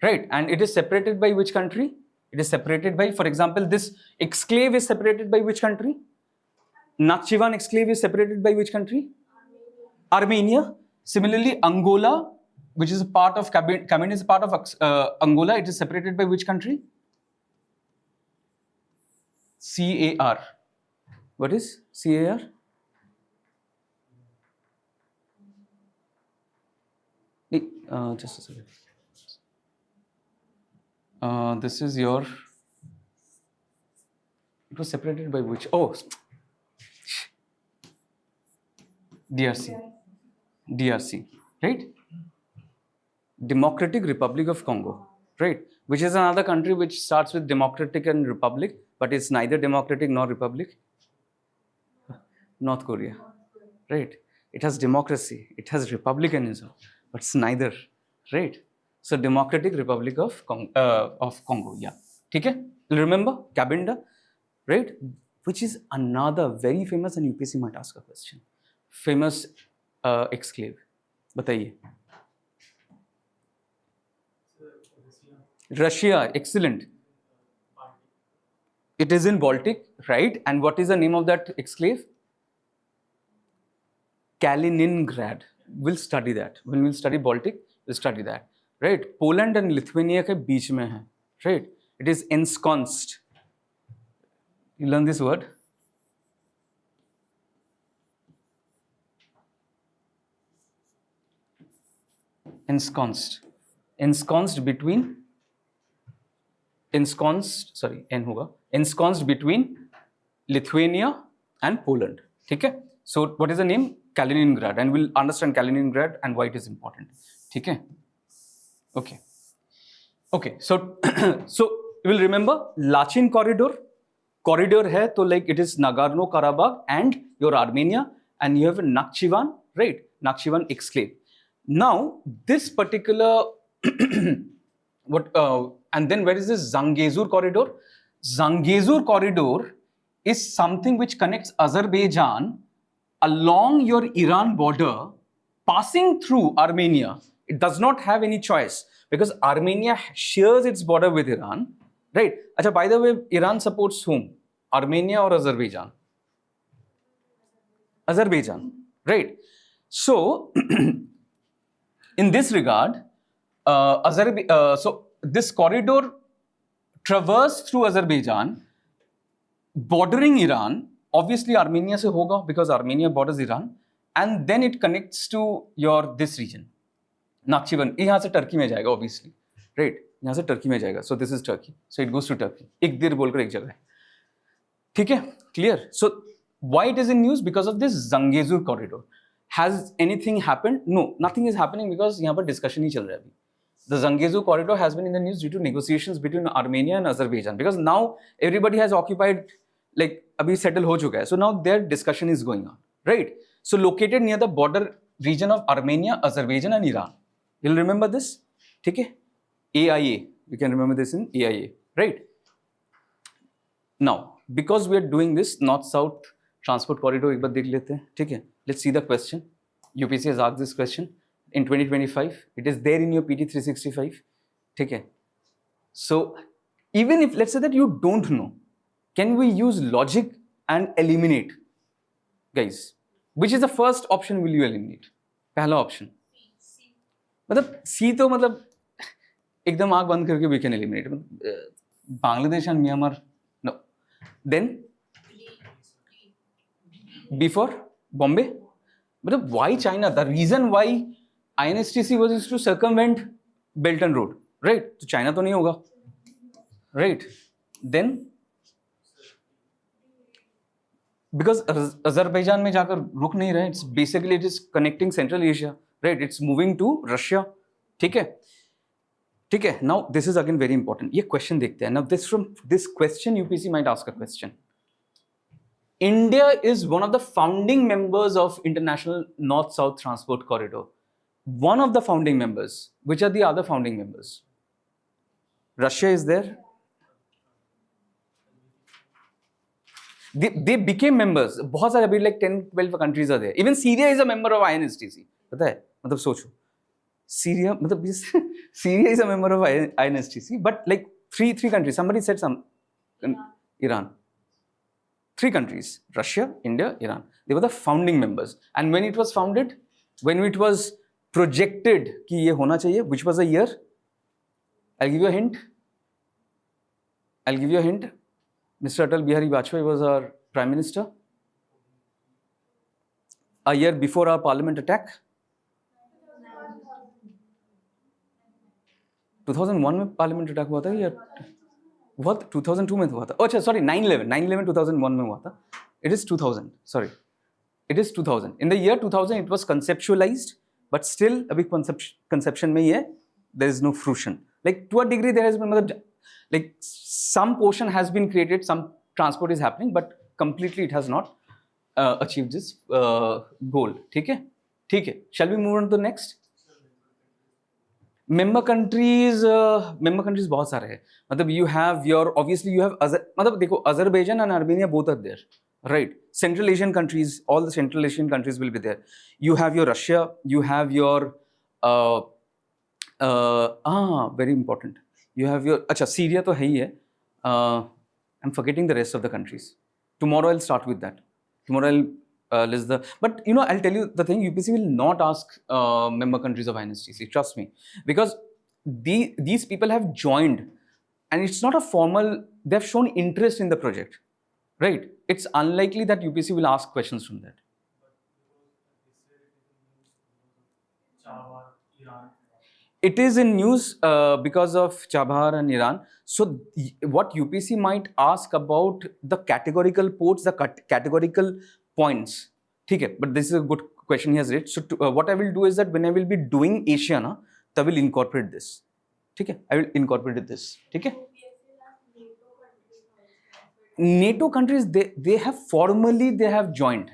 right? And it is separated by which country? It is separated by, for example, this exclave is separated by which country? Nakhchivan exclave is separated by which country? Armenia. Similarly, Angola, which is a part of Cabinda is a part of Angola, it is separated by which country? CAR. What is CAR? Just a second. This is your. It was separated by which? Oh, DRC. DRC, right? Democratic Republic of Congo, right? Which is another country which starts with democratic and republic, but it's neither democratic nor republic. North Korea, right? It has democracy, it has republicanism, but it's neither, right? So Democratic Republic of Congo, yeah. Okay? Remember Cabinda, right? Which is another very famous, and UPSC might ask a question. Famous exclave. बताइए. Russia, excellent. It is in Baltic, right? And what is the name of that exclave? Kaliningrad. We'll study that. When we'll study Baltic, we'll study that. Right? Poland and Lithuania के बीच में है. Right? It is ensconced. You learn this word? Ensconced. Ensconced between. Ensconced. Sorry, N होगा. Ensconced between Lithuania and Poland. ठीक है? So what is the name? Kaliningrad, and we'll understand Kaliningrad and why it is important. ठीक है? Okay. Okay. So so you will remember Lachin corridor. Corridor है तो like it is Nagorno Karabakh and your Armenia, and you have Nakhchivan, right? Nakhchivan exclave. Now this particular and then where is this Zangezur corridor? Zangezur corridor is something which connects Azerbaijan along your Iran border, passing through Armenia. It does not have any choice because Armenia shares its border with Iran, right? Achha, by the way, Iran supports whom? Armenia or Azerbaijan? Azerbaijan, right? So, in this regard, so this corridor traversed through Azerbaijan, bordering Iran. Obviously, Armenia se hoga because Armenia borders Iran, and then it connects to your this region. Nakhchivan, यहाँ से Turkey में जाएगा obviously, right? यहाँ से Turkey में जाएगा. So this is Turkey. So it goes to Turkey. एक देर बोलकर एक जगह है. ठीक है? Clear? So why it is in news? Because of this Zangezur corridor. Has anything happened? No, nothing is happening because यहाँ पर discussion ही चल रहा है अभी. The Zangezur corridor has been in the news due to negotiations between Armenia and Azerbaijan because now everybody has occupied, like अभी settle हो चुका है. So now their discussion is going on, right? So located near the border region of Armenia, Azerbaijan and Iran. You'll remember this? ठीक है? AIA. You can remember this in AIA, right? Now, because we are doing this North-South Transport Corridor, एक बार देख लेते हैं, ठीक है? Let's see the question. UPSC has asked this question in 2025. It is there in your PT 365. ठीक है? So, even if let's say that you don't know, can we use logic and eliminate? Guys, which is the first option will you eliminate? पहला option. मतलब C तो मतलब एकदम आँख बंद करके we can eliminate. Bangladesh and Myanmar, no. Then before Bombay, but why China? The reason why INSTC was is to circumvent Belt and Road, right? तो China तो नहीं होगा, right? Then because Azerbaijan में जाकर रुक नहीं रहा है, it's basically it is connecting Central Asia, right? It's moving to Russia, ठीक है? ठीक है? Now this is again very important. ये question देखते हैं. Now this from this question UPSC might ask a question. India is one of the founding members of International North-South Transport Corridor. One of the founding members. Which are the other founding members? Russia is there. They became members. बहुत सारे अभी like 10-12 countries are there. Even Syria is a member of INSTC. पता है? मतलब सोचो. Syria मतलब Syria is a member of INSTC, but like three countries. Somebody said some. Iran. 3 countries: Russia, India, Iran. They were the founding members. And when it was founded, when it was projected कि ये होना चाहिए, which was the year? I'll give you a hint. Mr. Atal Bihari Vajpayee was our Prime Minister. A year before our Parliament attack. 2001 में Parliament attack हुआ था या what? 2002 में हुआ था. Oh, अच्छा, sorry, 9/11 2001 में हुआ था. It is 2000. Sorry, it is 2000. In the year 2000, it was conceptualized, but still अभी conception में ही है. There is no fruition. Like to a degree, there has been like some portion has been created, some transport is happening, but completely it has not achieved this goal. ठीक है? Shall we move on to the next? Member countries बहुत सारे हैं. मतलब you have मतलब देखो Azerbaijan and Armenia both are there, right? Central Asian countries, all the Central Asian countries will be there. You have your Russia, you have your very important. You have your Syria तो है ही है. I'm forgetting the rest of the countries. Tomorrow I'll start with that. Tomorrow I'll list the. But you know, I'll tell you the thing. UPSC will not ask member countries of INSTC. Trust me, because these people have joined, and it's not a formal. They have shown interest in the project, right? It's unlikely that UPSC will ask questions from that. It is in news because of Chabahar and Iran. So what UPSC might ask about the categorical ports, the categorical points. Okay, but this is a good question he has raised. So what I will do is that when I will be doing Asia, I will incorporate this. Okay, I will incorporate this. Okay. NATO countries, they have formally joined.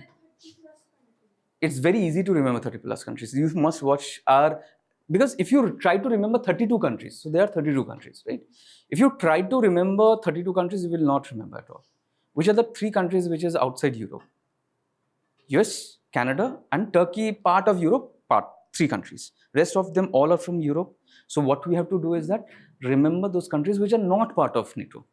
It's very easy to remember 30 plus countries. You must watch our. Because if you try to remember 32 countries, so there are 32 countries, right? If you try to remember 32 countries, you will not remember at all. Which are the 3 countries which is outside Europe? US, Canada, and Turkey, part of Europe, 3 countries. Rest of them all are from Europe. So what we have to do is that remember those countries which are not part of NATO.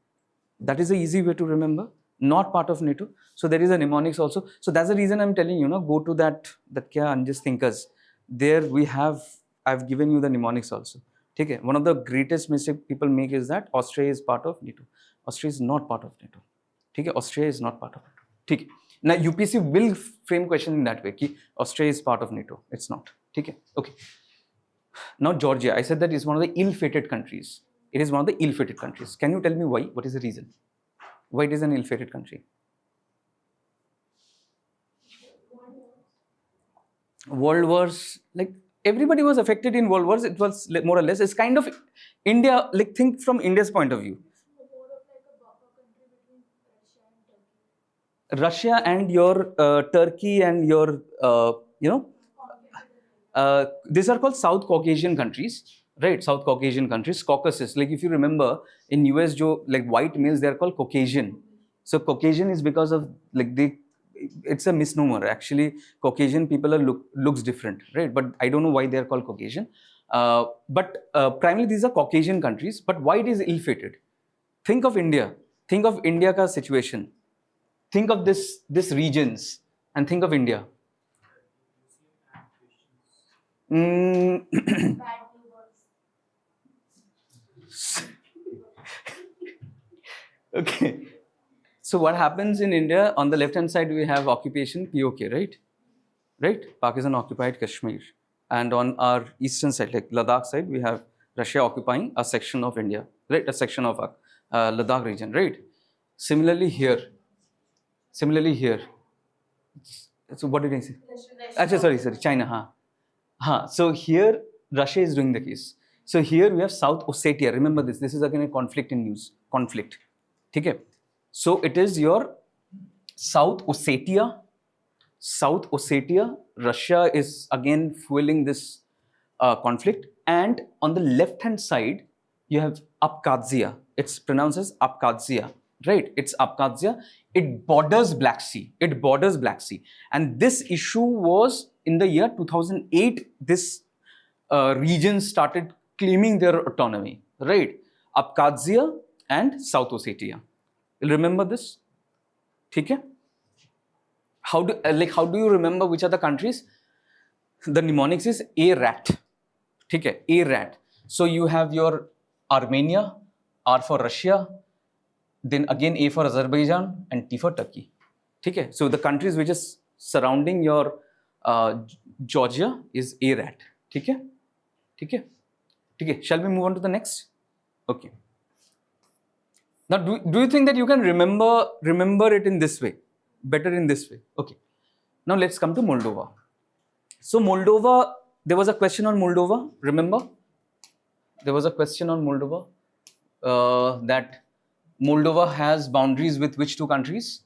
That is the easy way to remember, not part of NATO. So there is a mnemonics also. So that's the reason I'm telling you, go to that Ungist thinkers. There we have. I've given you the mnemonics also. Okay. One of the greatest mistakes people make is that Austria is part of NATO. Austria is not part of NATO. Okay. Austria is not part of NATO. Okay. Now UPSC will frame question in that way. Ki Austria is part of NATO. It's not. Okay. Now Georgia. I said that is one of the ill-fated countries. It is one of the ill-fated countries. Can you tell me why? What is the reason? Why it is an ill-fated country? World wars, like everybody was affected in world wars. It was more or less. It's kind of India. Like think from India's point of view. More of like a buffer country between Russia Russia and and Turkey. your Turkey and your these are called South Caucasian countries, right? South Caucasian countries, Caucasus. Like if you remember in US, like white males, they are called Caucasian. So Caucasian is because of like it's a misnomer. Actually, Caucasian people looks different, right? But I don't know why they are called Caucasian. But primarily these are Caucasian countries. But why it is ill-fated? Think of India. Think of India ka situation. Think of this regions and think of India. Bad Okay. So what happens in India? On the left-hand side, we have occupation, POK, right? Right? Pakistan occupied Kashmir. And on our eastern side, like Ladakh side, we have Russia occupying a section of India, right? A section of Ladakh region, right? Similarly here. So what did I say? Achha, sorry, China. So here, Russia is doing the case. So here we have South Ossetia. Remember this. This is again a conflict in news. Conflict. Okay. So it is your South Ossetia. South Ossetia, Russia is again fueling this conflict. And on the left-hand side, you have Abkhazia. It's pronounced as Abkhazia, right? It's Abkhazia. It borders Black Sea. It borders Black Sea. And this issue was in the year 2008. This region started claiming their autonomy, right? Abkhazia and South Ossetia. You'll remember this? Okay? How do you remember which are the countries? The mnemonics is A-RAT. Okay, A-RAT. So you have your Armenia, R for Russia, then again A for Azerbaijan, and T for Turkey. Okay, so the countries which is surrounding your Georgia is A-RAT. Okay, okay, okay. Shall we move on to the next? Okay. Now, do you think that you can remember it in this way? Better in this way? Okay. Now let's come to Moldova. So Moldova, there was a question on Moldova, remember? There was a question on Moldova that Moldova has boundaries with which two countries?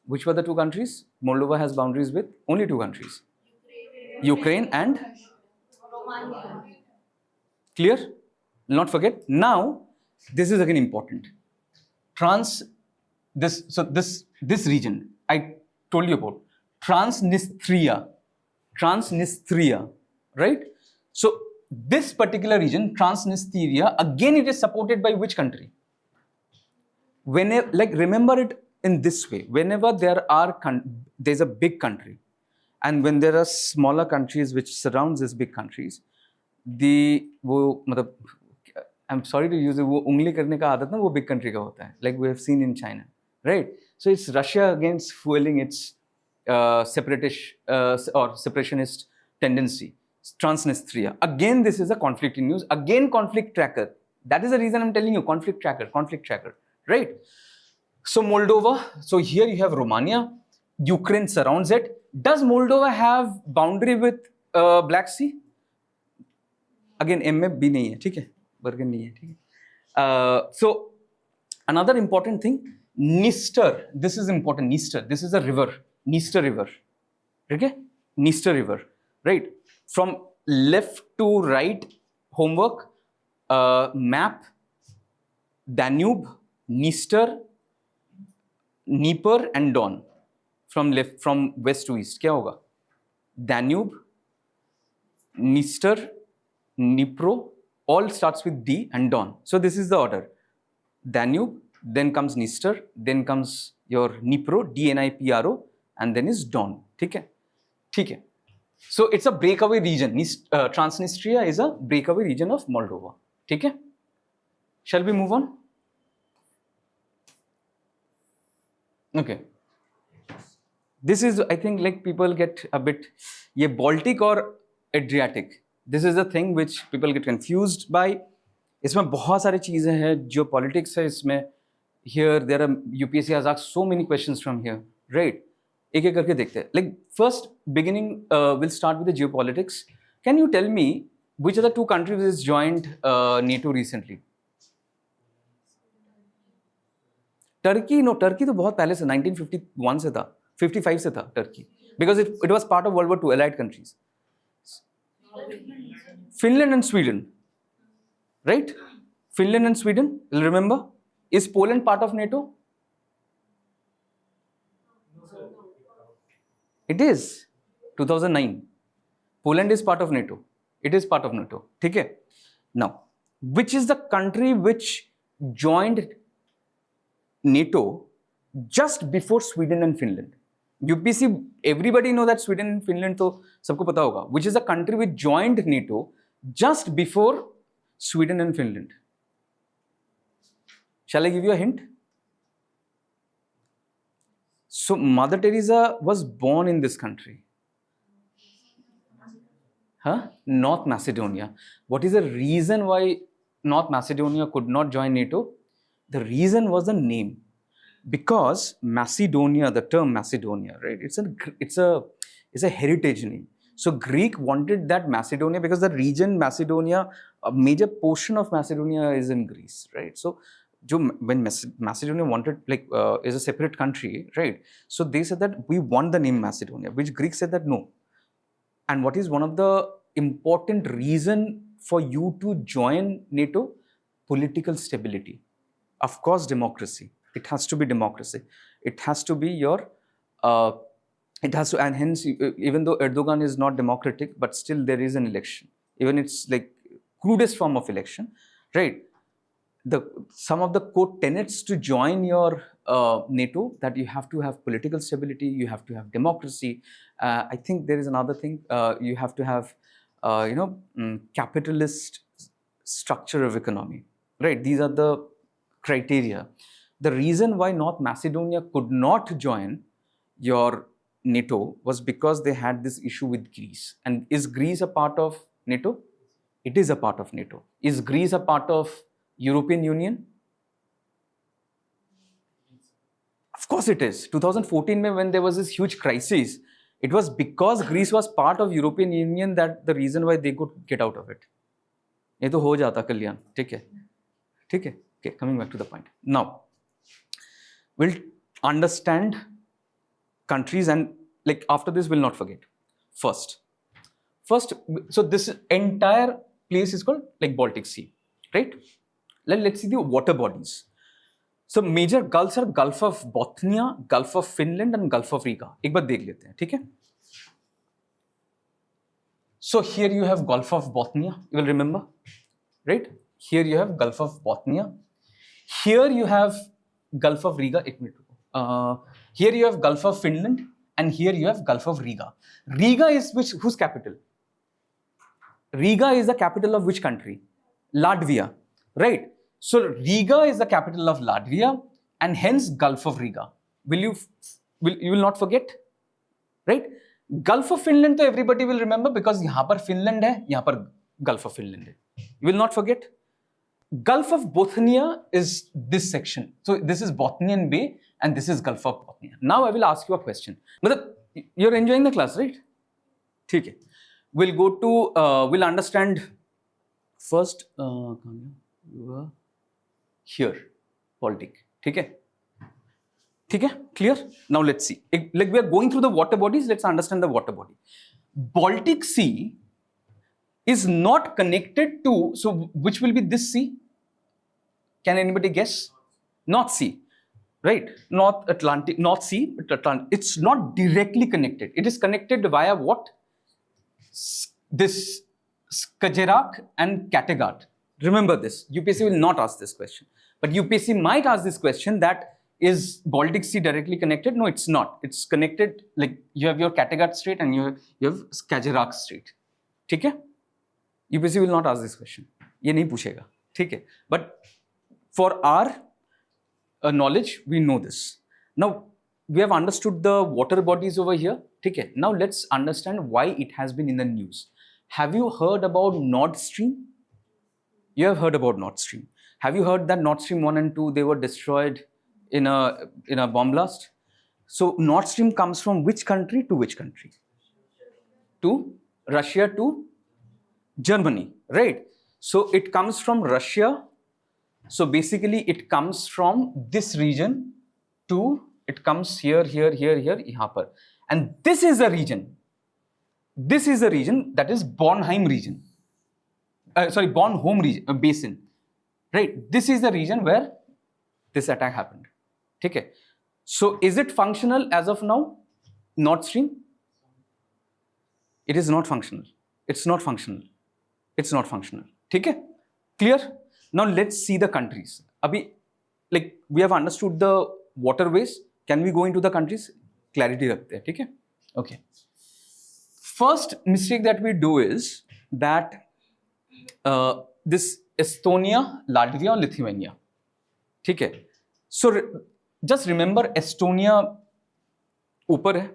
Which were the two countries? Moldova has boundaries with only two countries. Ukraine and Romania. Clear? Not forget. Now, this is again important. This region I told you about, Transnistria, right? So this particular region, Transnistria, again it is supported by which country? Whenever, like, remember it in this way: whenever there's a big country, and when there are smaller countries which surrounds these big countries, I'm sorry to use it, वो उंगली करने का आदत ना वो big country का होता है, like we have seen in China, right? So it's Russia against fueling its separationist tendency. Transnistria. Again, this is a conflict in news. Again, conflict tracker. That is the reason I'm telling you, conflict tracker, right? So Moldova. So here you have Romania. Ukraine surrounds it. Does Moldova have boundary with Black Sea? Again, M में B नहीं है, ठीक है? बर्गन नहीं है, ठीक है? So another important thing, Dniester. This is important. Dniester. This is a river. Dniester River. Okay? Dniester River. Right? From left to right, homework, map, Danube, Dniester, Dnieper and Don. From west to east. क्या होगा? Danube, Dniester, Dnipro, all starts with D and Don. So this is the order. Danube, then comes Dniester, then comes your Dnipro, D-N-I-P-R-O, and then is Don. Okay? Okay. So it's a breakaway region. Transnistria is a breakaway region of Moldova. Okay? Shall we move on? Okay. This is, I think, like people get a bit, ये Baltic or Adriatic. This is the thing which people get confused by. इसमें बहुत सारी चीजें हैं, geopolitics है इसमें. Here there are, UPSC has asked so many questions from here, right? एक एक करके देखते हैं. Like first beginning, we'll start with the geopolitics. Can you tell me which are the two countries which joined NATO recently? Turkey? No, Turkey तो बहुत पहले से 1951 से था, 55 से था Turkey, because it was part of World War II, allied countries. Finland and Sweden, right? Finland and Sweden, you'll remember. Is Poland part of NATO? It is. 2009. Poland is part of NATO. It is part of NATO. Okay? Now, which is the country which joined NATO just before Sweden and Finland? UPSC, everybody know that Sweden and Finland, तो सबको पता होगा. Which is the country which joined NATO just before Sweden and Finland? Shall I give you a hint? So Mother Teresa was born in this country. North Macedonia. What is the reason why North Macedonia could not join NATO? The reason was the name. Because Macedonia, the term Macedonia, right? It's a heritage name. So Greek wanted that Macedonia because the region Macedonia, a major portion of Macedonia is in Greece, right? So when Macedonia wanted is a separate country, right? So they said that we want the name Macedonia, which Greeks said that no. And what is one of the important reason for you to join NATO? Political stability. Of course, democracy. It has to be democracy. It has to be your. It has to, and hence, even though Erdogan is not democratic, but still there is an election. Even it's like crudest form of election, right? Some of the core tenets to join your NATO, that you have to have political stability, you have to have democracy. I think there is another thing, you have to have capitalist structure of economy, right? These are the criteria. The reason why North Macedonia could not join your NATO was because they had this issue with Greece. And is Greece a part of NATO? It is a part of NATO. Is Greece a part of European Union? Of course it is. 2014 when there was this huge crisis, it was because Greece was part of European Union that the reason why they could get out of it. ये तो हो जाता कल्याण, ठीक है? ठीक है? Okay, coming back to the point. Now, we'll understand countries, and like after this we'll not forget. First, so this entire place is called like Baltic Sea, right? Let's see the water bodies. So major gulfs are Gulf of Bothnia, Gulf of Finland, and Gulf of Riga. एक बार देख लेते हैं, ठीक है? So here you have Gulf of Bothnia, you will remember, right? Here you have Gulf of Bothnia. Here you have Gulf of Riga. Here you have Gulf of Finland, and here you have Gulf of Riga. Riga is whose capital? Riga is the capital of which country? Latvia, right? So Riga is the capital of Latvia, and hence Gulf of Riga. You will not forget, right? Gulf of Finland, तो everybody will remember because यहाँ पर Finland है, यहाँ पर Gulf of Finland है. You will not forget. Gulf of Bothnia is this section. So this is Bothnian Bay, and this is Gulf of Bothnia. Now I will ask you a question. You're enjoying the class, right? ठीक है. We'll go to, we'll understand first, here, Baltic. ठीक है? ठीक है? Clear? Now let's see. Like we are going through the water bodies, let's understand the water body. Baltic Sea is not connected to, so which will be this sea? Can anybody guess? North Sea, right? North Sea, Atlantic. It's not directly connected. It is connected via what? This Skagerrak and Kattegat. Remember this. UPSC will not ask this question. But UPSC might ask this question, that is Baltic Sea directly connected? No, it's not. It's connected, like you have your Kattegat Strait and you have Skagerrak Strait. ठीक है? UPSC will not ask this question. ये नहीं पूछेगा. ठीक है? But for our knowledge, we know this. Now, we have understood the water bodies over here. ठीक है? Now, let's understand why it has been in the news. Have you heard about Nord Stream? You have heard about Nord Stream. Have you heard that Nord Stream 1 and 2, they were destroyed in a bomb blast? So Nord Stream comes from which country to which country? To Russia to Germany, right? So it comes from Russia. So basically it comes from this region to, it comes here, यहाँ पर. And this is a region. This is a region that is Bornholm region. Bornholm region, basin. Right? This is the region where this attack happened. Okay. So is it functional as of now? Nord Stream? It is not functional. It's not functional. It's not functional. Okay? Clear? Now let's see the countries. Abhi, like we have understood the waterways. Can we go into the countries? Clarity rakhte hai. Okay? Okay. First mistake that we do is that this Estonia, Latvia, and Lithuania. ठीक है? So just remember Estonia ऊपर है,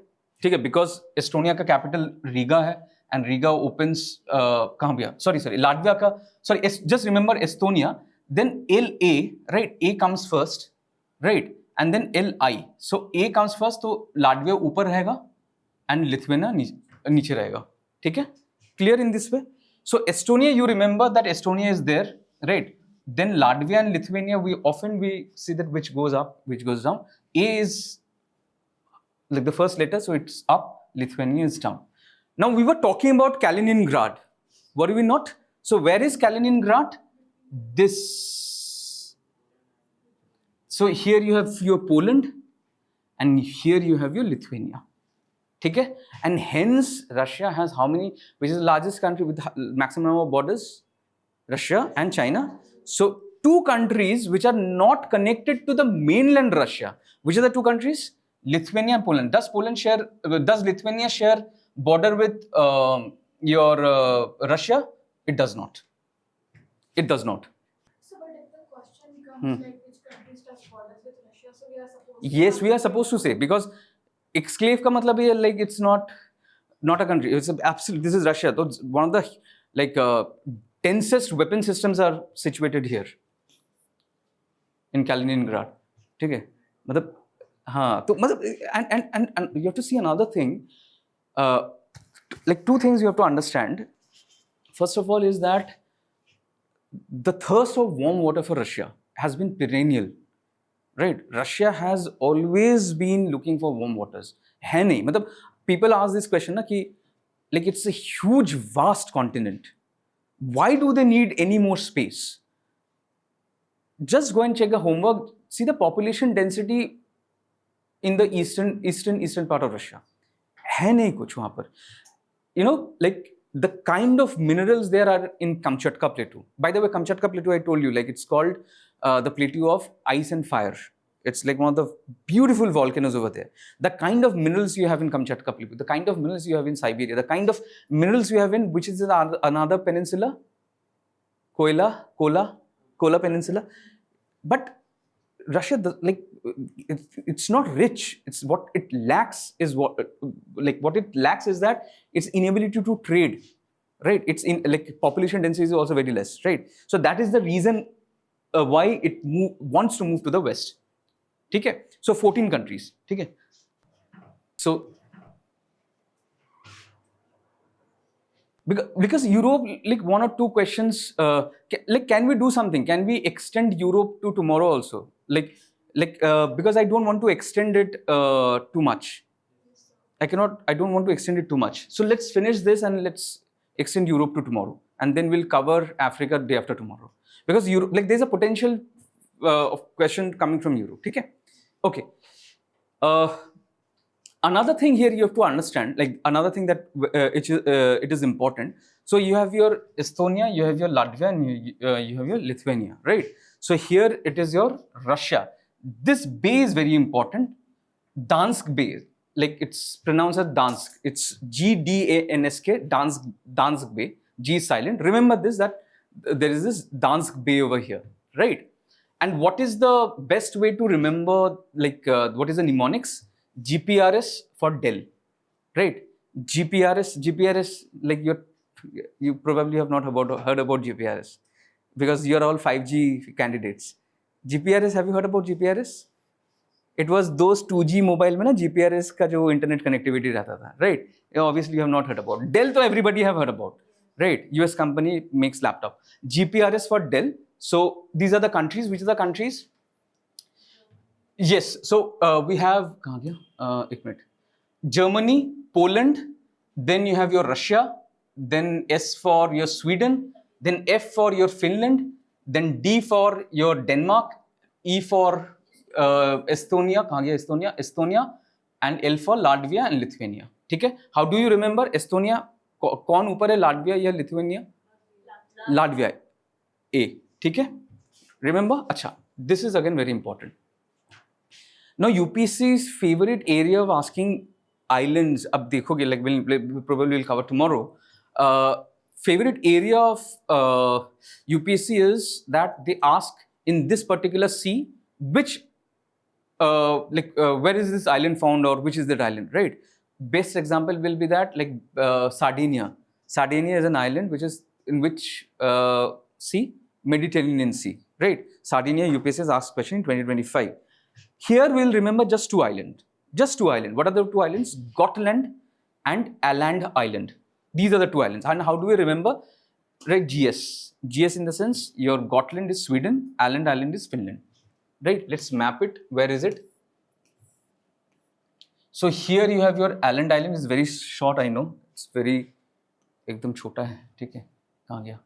ठीक है? Because Estonia का capital Riga है, and Riga opens कहाँ भैया? Sorry, Latvia का, sorry, just remember Estonia. Then LA, right? A comes first, right? And then LI. So A comes first, तो Latvia ऊपर रहेगा, and Lithuania नीचे रहेगा, ठीक है? Clear in this way? So Estonia, you remember that Estonia is there, right? Then Latvia and Lithuania, we see that which goes up, which goes down. A is like the first letter, so it's up, Lithuania is down. Now we were talking about Kaliningrad, were we not? So where is Kaliningrad? This. So here you have your Poland, and here you have your Lithuania. Okay? And hence Russia has how many, which is the largest country with maximum number of borders? Russia and China. So two countries which are not connected to the mainland Russia. Which are the two countries? Lithuania and Poland. Does Lithuania share border with your Russia? It does not. It does not. So, but if the question comes like which countries touch borders with Russia, so we are supposed to. Yes, we are supposed to say, because exclave ka matlab hai, like it's not a country. It's absolute. This is Russia. So one of the like tensest weapon systems are situated here in Kaliningrad. Okay, matlab, हाँ, तो matlab, and you have to see another thing. Like two things you have to understand. First of all is that the thirst of warm water for Russia has been perennial. Right? Russia has always been looking for warm waters. है नहीं, मतलब people ask this question ना कि like it's a huge, vast continent. Why do they need any more space? Just go and check the homework. See the population density in the eastern part of Russia. है नहीं कुछ वहाँ पर. You know, like the kind of minerals there are in Kamchatka Plateau. By the way, Kamchatka Plateau, I told you, like it's called the plateau of ice and fire. It's like one of the beautiful volcanoes over there. The kind of minerals you have in Kamchatka Plateau, the kind of minerals you have in Siberia, the kind of minerals you have in, which is another peninsula? Kola Peninsula. But Russia, it's not rich. It's what it lacks is what it lacks is that its inability to trade, right? It's in like population density is also very less, right? So that is the reason why it wants to move to the west. Okay? So 14 countries. Okay? So because Europe, like one or two questions, can we do something? Can we extend Europe to tomorrow also? Because I don't want to extend it too much. I don't want to extend it too much. So let's finish this and let's extend Europe to tomorrow. And then we'll cover Africa day after tomorrow. Because Europe, like there's a potential question coming from Europe. Okay. Another thing here you have to understand, like another thing that it is important. So you have your Estonia, you have your Latvia, and you have your Lithuania, right? So here it is your Russia. This bay is very important. Dansk Bay, like it's pronounced as Dansk. It's Gdansk, Dansk Bay. G is silent. Remember this, that there is this Dansk Bay over here, right? And what is the best way to remember, like what is the mnemonics? GPRS for Dell, right? GPRS, like you probably have not heard about GPRS because you're all 5G candidates. GPRS, have you heard about GPRS? It was those 2G mobile में ना GPRS का जो internet connectivity रहता था, right? Obviously you have not heard about. Dell तो everybody have heard about, right? US company makes laptop. GPRS for Dell. So these are the countries. Which are the countries? Yes. So we have एक minute. Germany, Poland, then you have your Russia, then S for your Sweden, then F for your Finland, then D for your Denmark, E for Estonia, Estonia, and L for Latvia and Lithuania. Okay? How do you remember Estonia? कौन ऊपर है, Latvia या Lithuania? Latvia. A. Okay? Remember? Acha. This is again very important. Now UPSC's favorite area of asking islands, ab dekhoge, like we'll probably cover tomorrow. Favorite area of UPSC is that they ask in this particular sea, which where is this island found, or which is that island, right? Best example will be that like Sardinia. Sardinia is an island which is in which sea? Mediterranean Sea, right? Sardinia, UPSC has asked question in 2025. Here we'll remember just two islands. Just two islands. What are the two islands? Gotland and Åland Island. These are the two islands. And how do we remember? right? GS in the sense your Gotland is Sweden, Island is Finland, right? Let's map it. Where is it? So here you have your island is very short, I know, it's very एकदम छोटा है, ठीक है, कहाँ गया?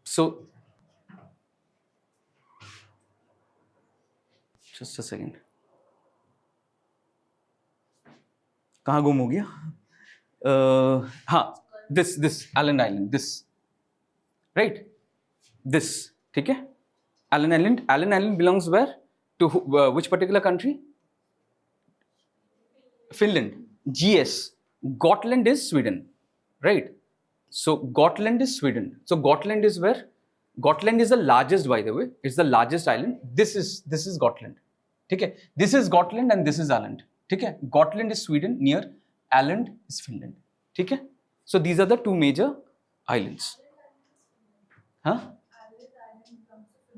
So just a second, कहाँ गुम हो गया? हाँ, this island, this, right? This, ठीक है? Island belongs where? To which particular country? Finland. GS. Gotland is Sweden, right? So Gotland is Sweden. So Gotland is where? Gotland is the largest, by the way. It's the largest island. This is Gotland. Okay. This is Gotland and this is Island. Okay. Gotland is Sweden near. Island is Finland. Okay. So these are the two major islands. Huh?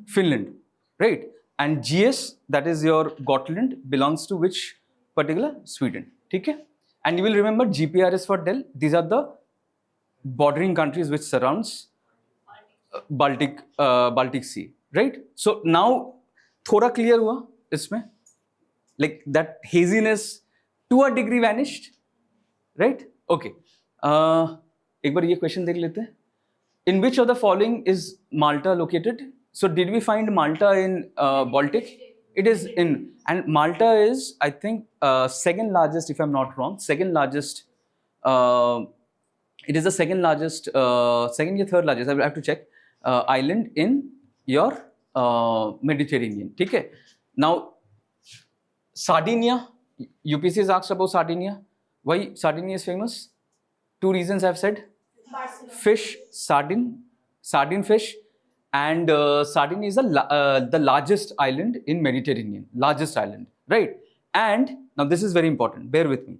Finland, right? And GS, that is your Gotland, belongs to which particular? Sweden. Okay. And you will remember GPRS for Del. These are the bordering countries which surrounds Baltic Sea, right? So now थोड़ा clear हुआ इसमें, like that haziness to a degree vanished, right? Okay. एक बार ये question देख लेते हैं. In which of the following is Malta located? So did we find Malta in Baltic? It is in, and Malta is, I think, second largest, if I'm not wrong, second largest. It is the second largest, second or third largest, I have to check, island in your Mediterranean. Okay. Now, Sardinia, UPSC is asked about Sardinia. Why Sardinia is famous? Two reasons I've said. Fish, sardine fish, and Sardinia is the largest island in Mediterranean, largest island, right? And now this is very important, bear with me.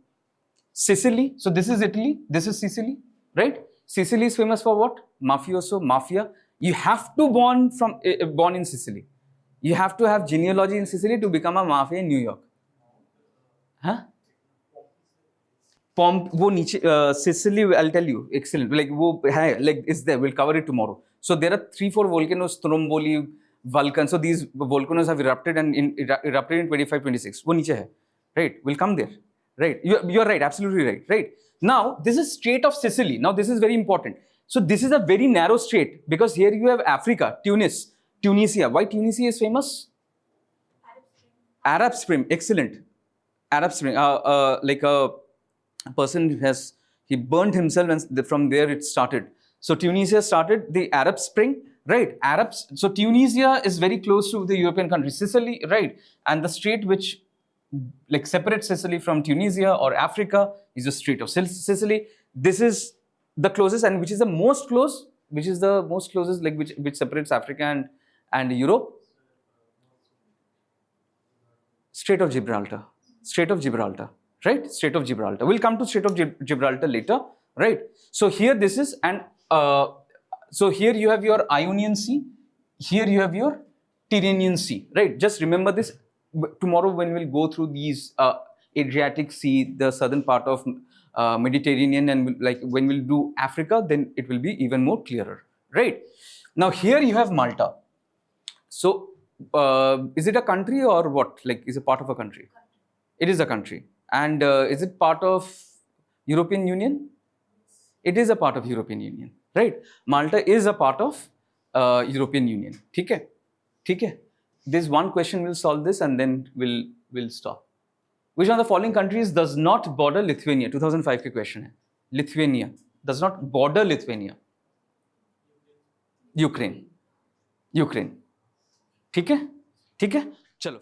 Sicily, so this is Italy, this is Sicily, right? Sicily is famous for what? Mafioso, mafia. You have to born in Sicily. You have to have genealogy in Sicily to become a mafia in New York. Huh? वो नीचे Sicily, I'll tell you, excellent. Like वो है, like is there. We'll cover it tomorrow. So there are 3-4 volcanoes, Stromboli, Vulcan. So these volcanoes have erupted and erupted in 25-26. वो नीचे है, right? We'll come there, right? You're right, absolutely right, right? Now this is Strait of Sicily. Now this is very important. So this is a very narrow strait because here you have Africa, Tunisia. Why Tunisia is famous? Arab Spring, excellent. Arab Spring, like a person he burned himself and from there it started. So Tunisia started the Arab Spring, right? So Tunisia is very close to the European country, Sicily, right? And the strait which like separates Sicily from Tunisia or Africa is the Strait of Sicily. This is the closest, and which is the most close, like which separates Africa and Europe? Strait of Gibraltar, right? Strait of Gibraltar. We'll come to Strait of Gibraltar later, right? So here this is, and so here you have your Ionian Sea, here you have your Tyrrhenian Sea, right? Just remember this. Tomorrow when we'll go through these Adriatic Sea, the southern part of Mediterranean, and like when we'll do Africa, then it will be even more clearer, right? Now here you have Malta. So is it a country or what? Like, is it part of a country? It is a country. And is it part of European Union? It is a part of European Union, right? Malta is a part of European Union. Okay. This one question will solve this, and then we'll stop. Which one of the following countries does not border Lithuania? 2005 के question है. Lithuania does not border Lithuania. Ukraine. ठीक है? चलो.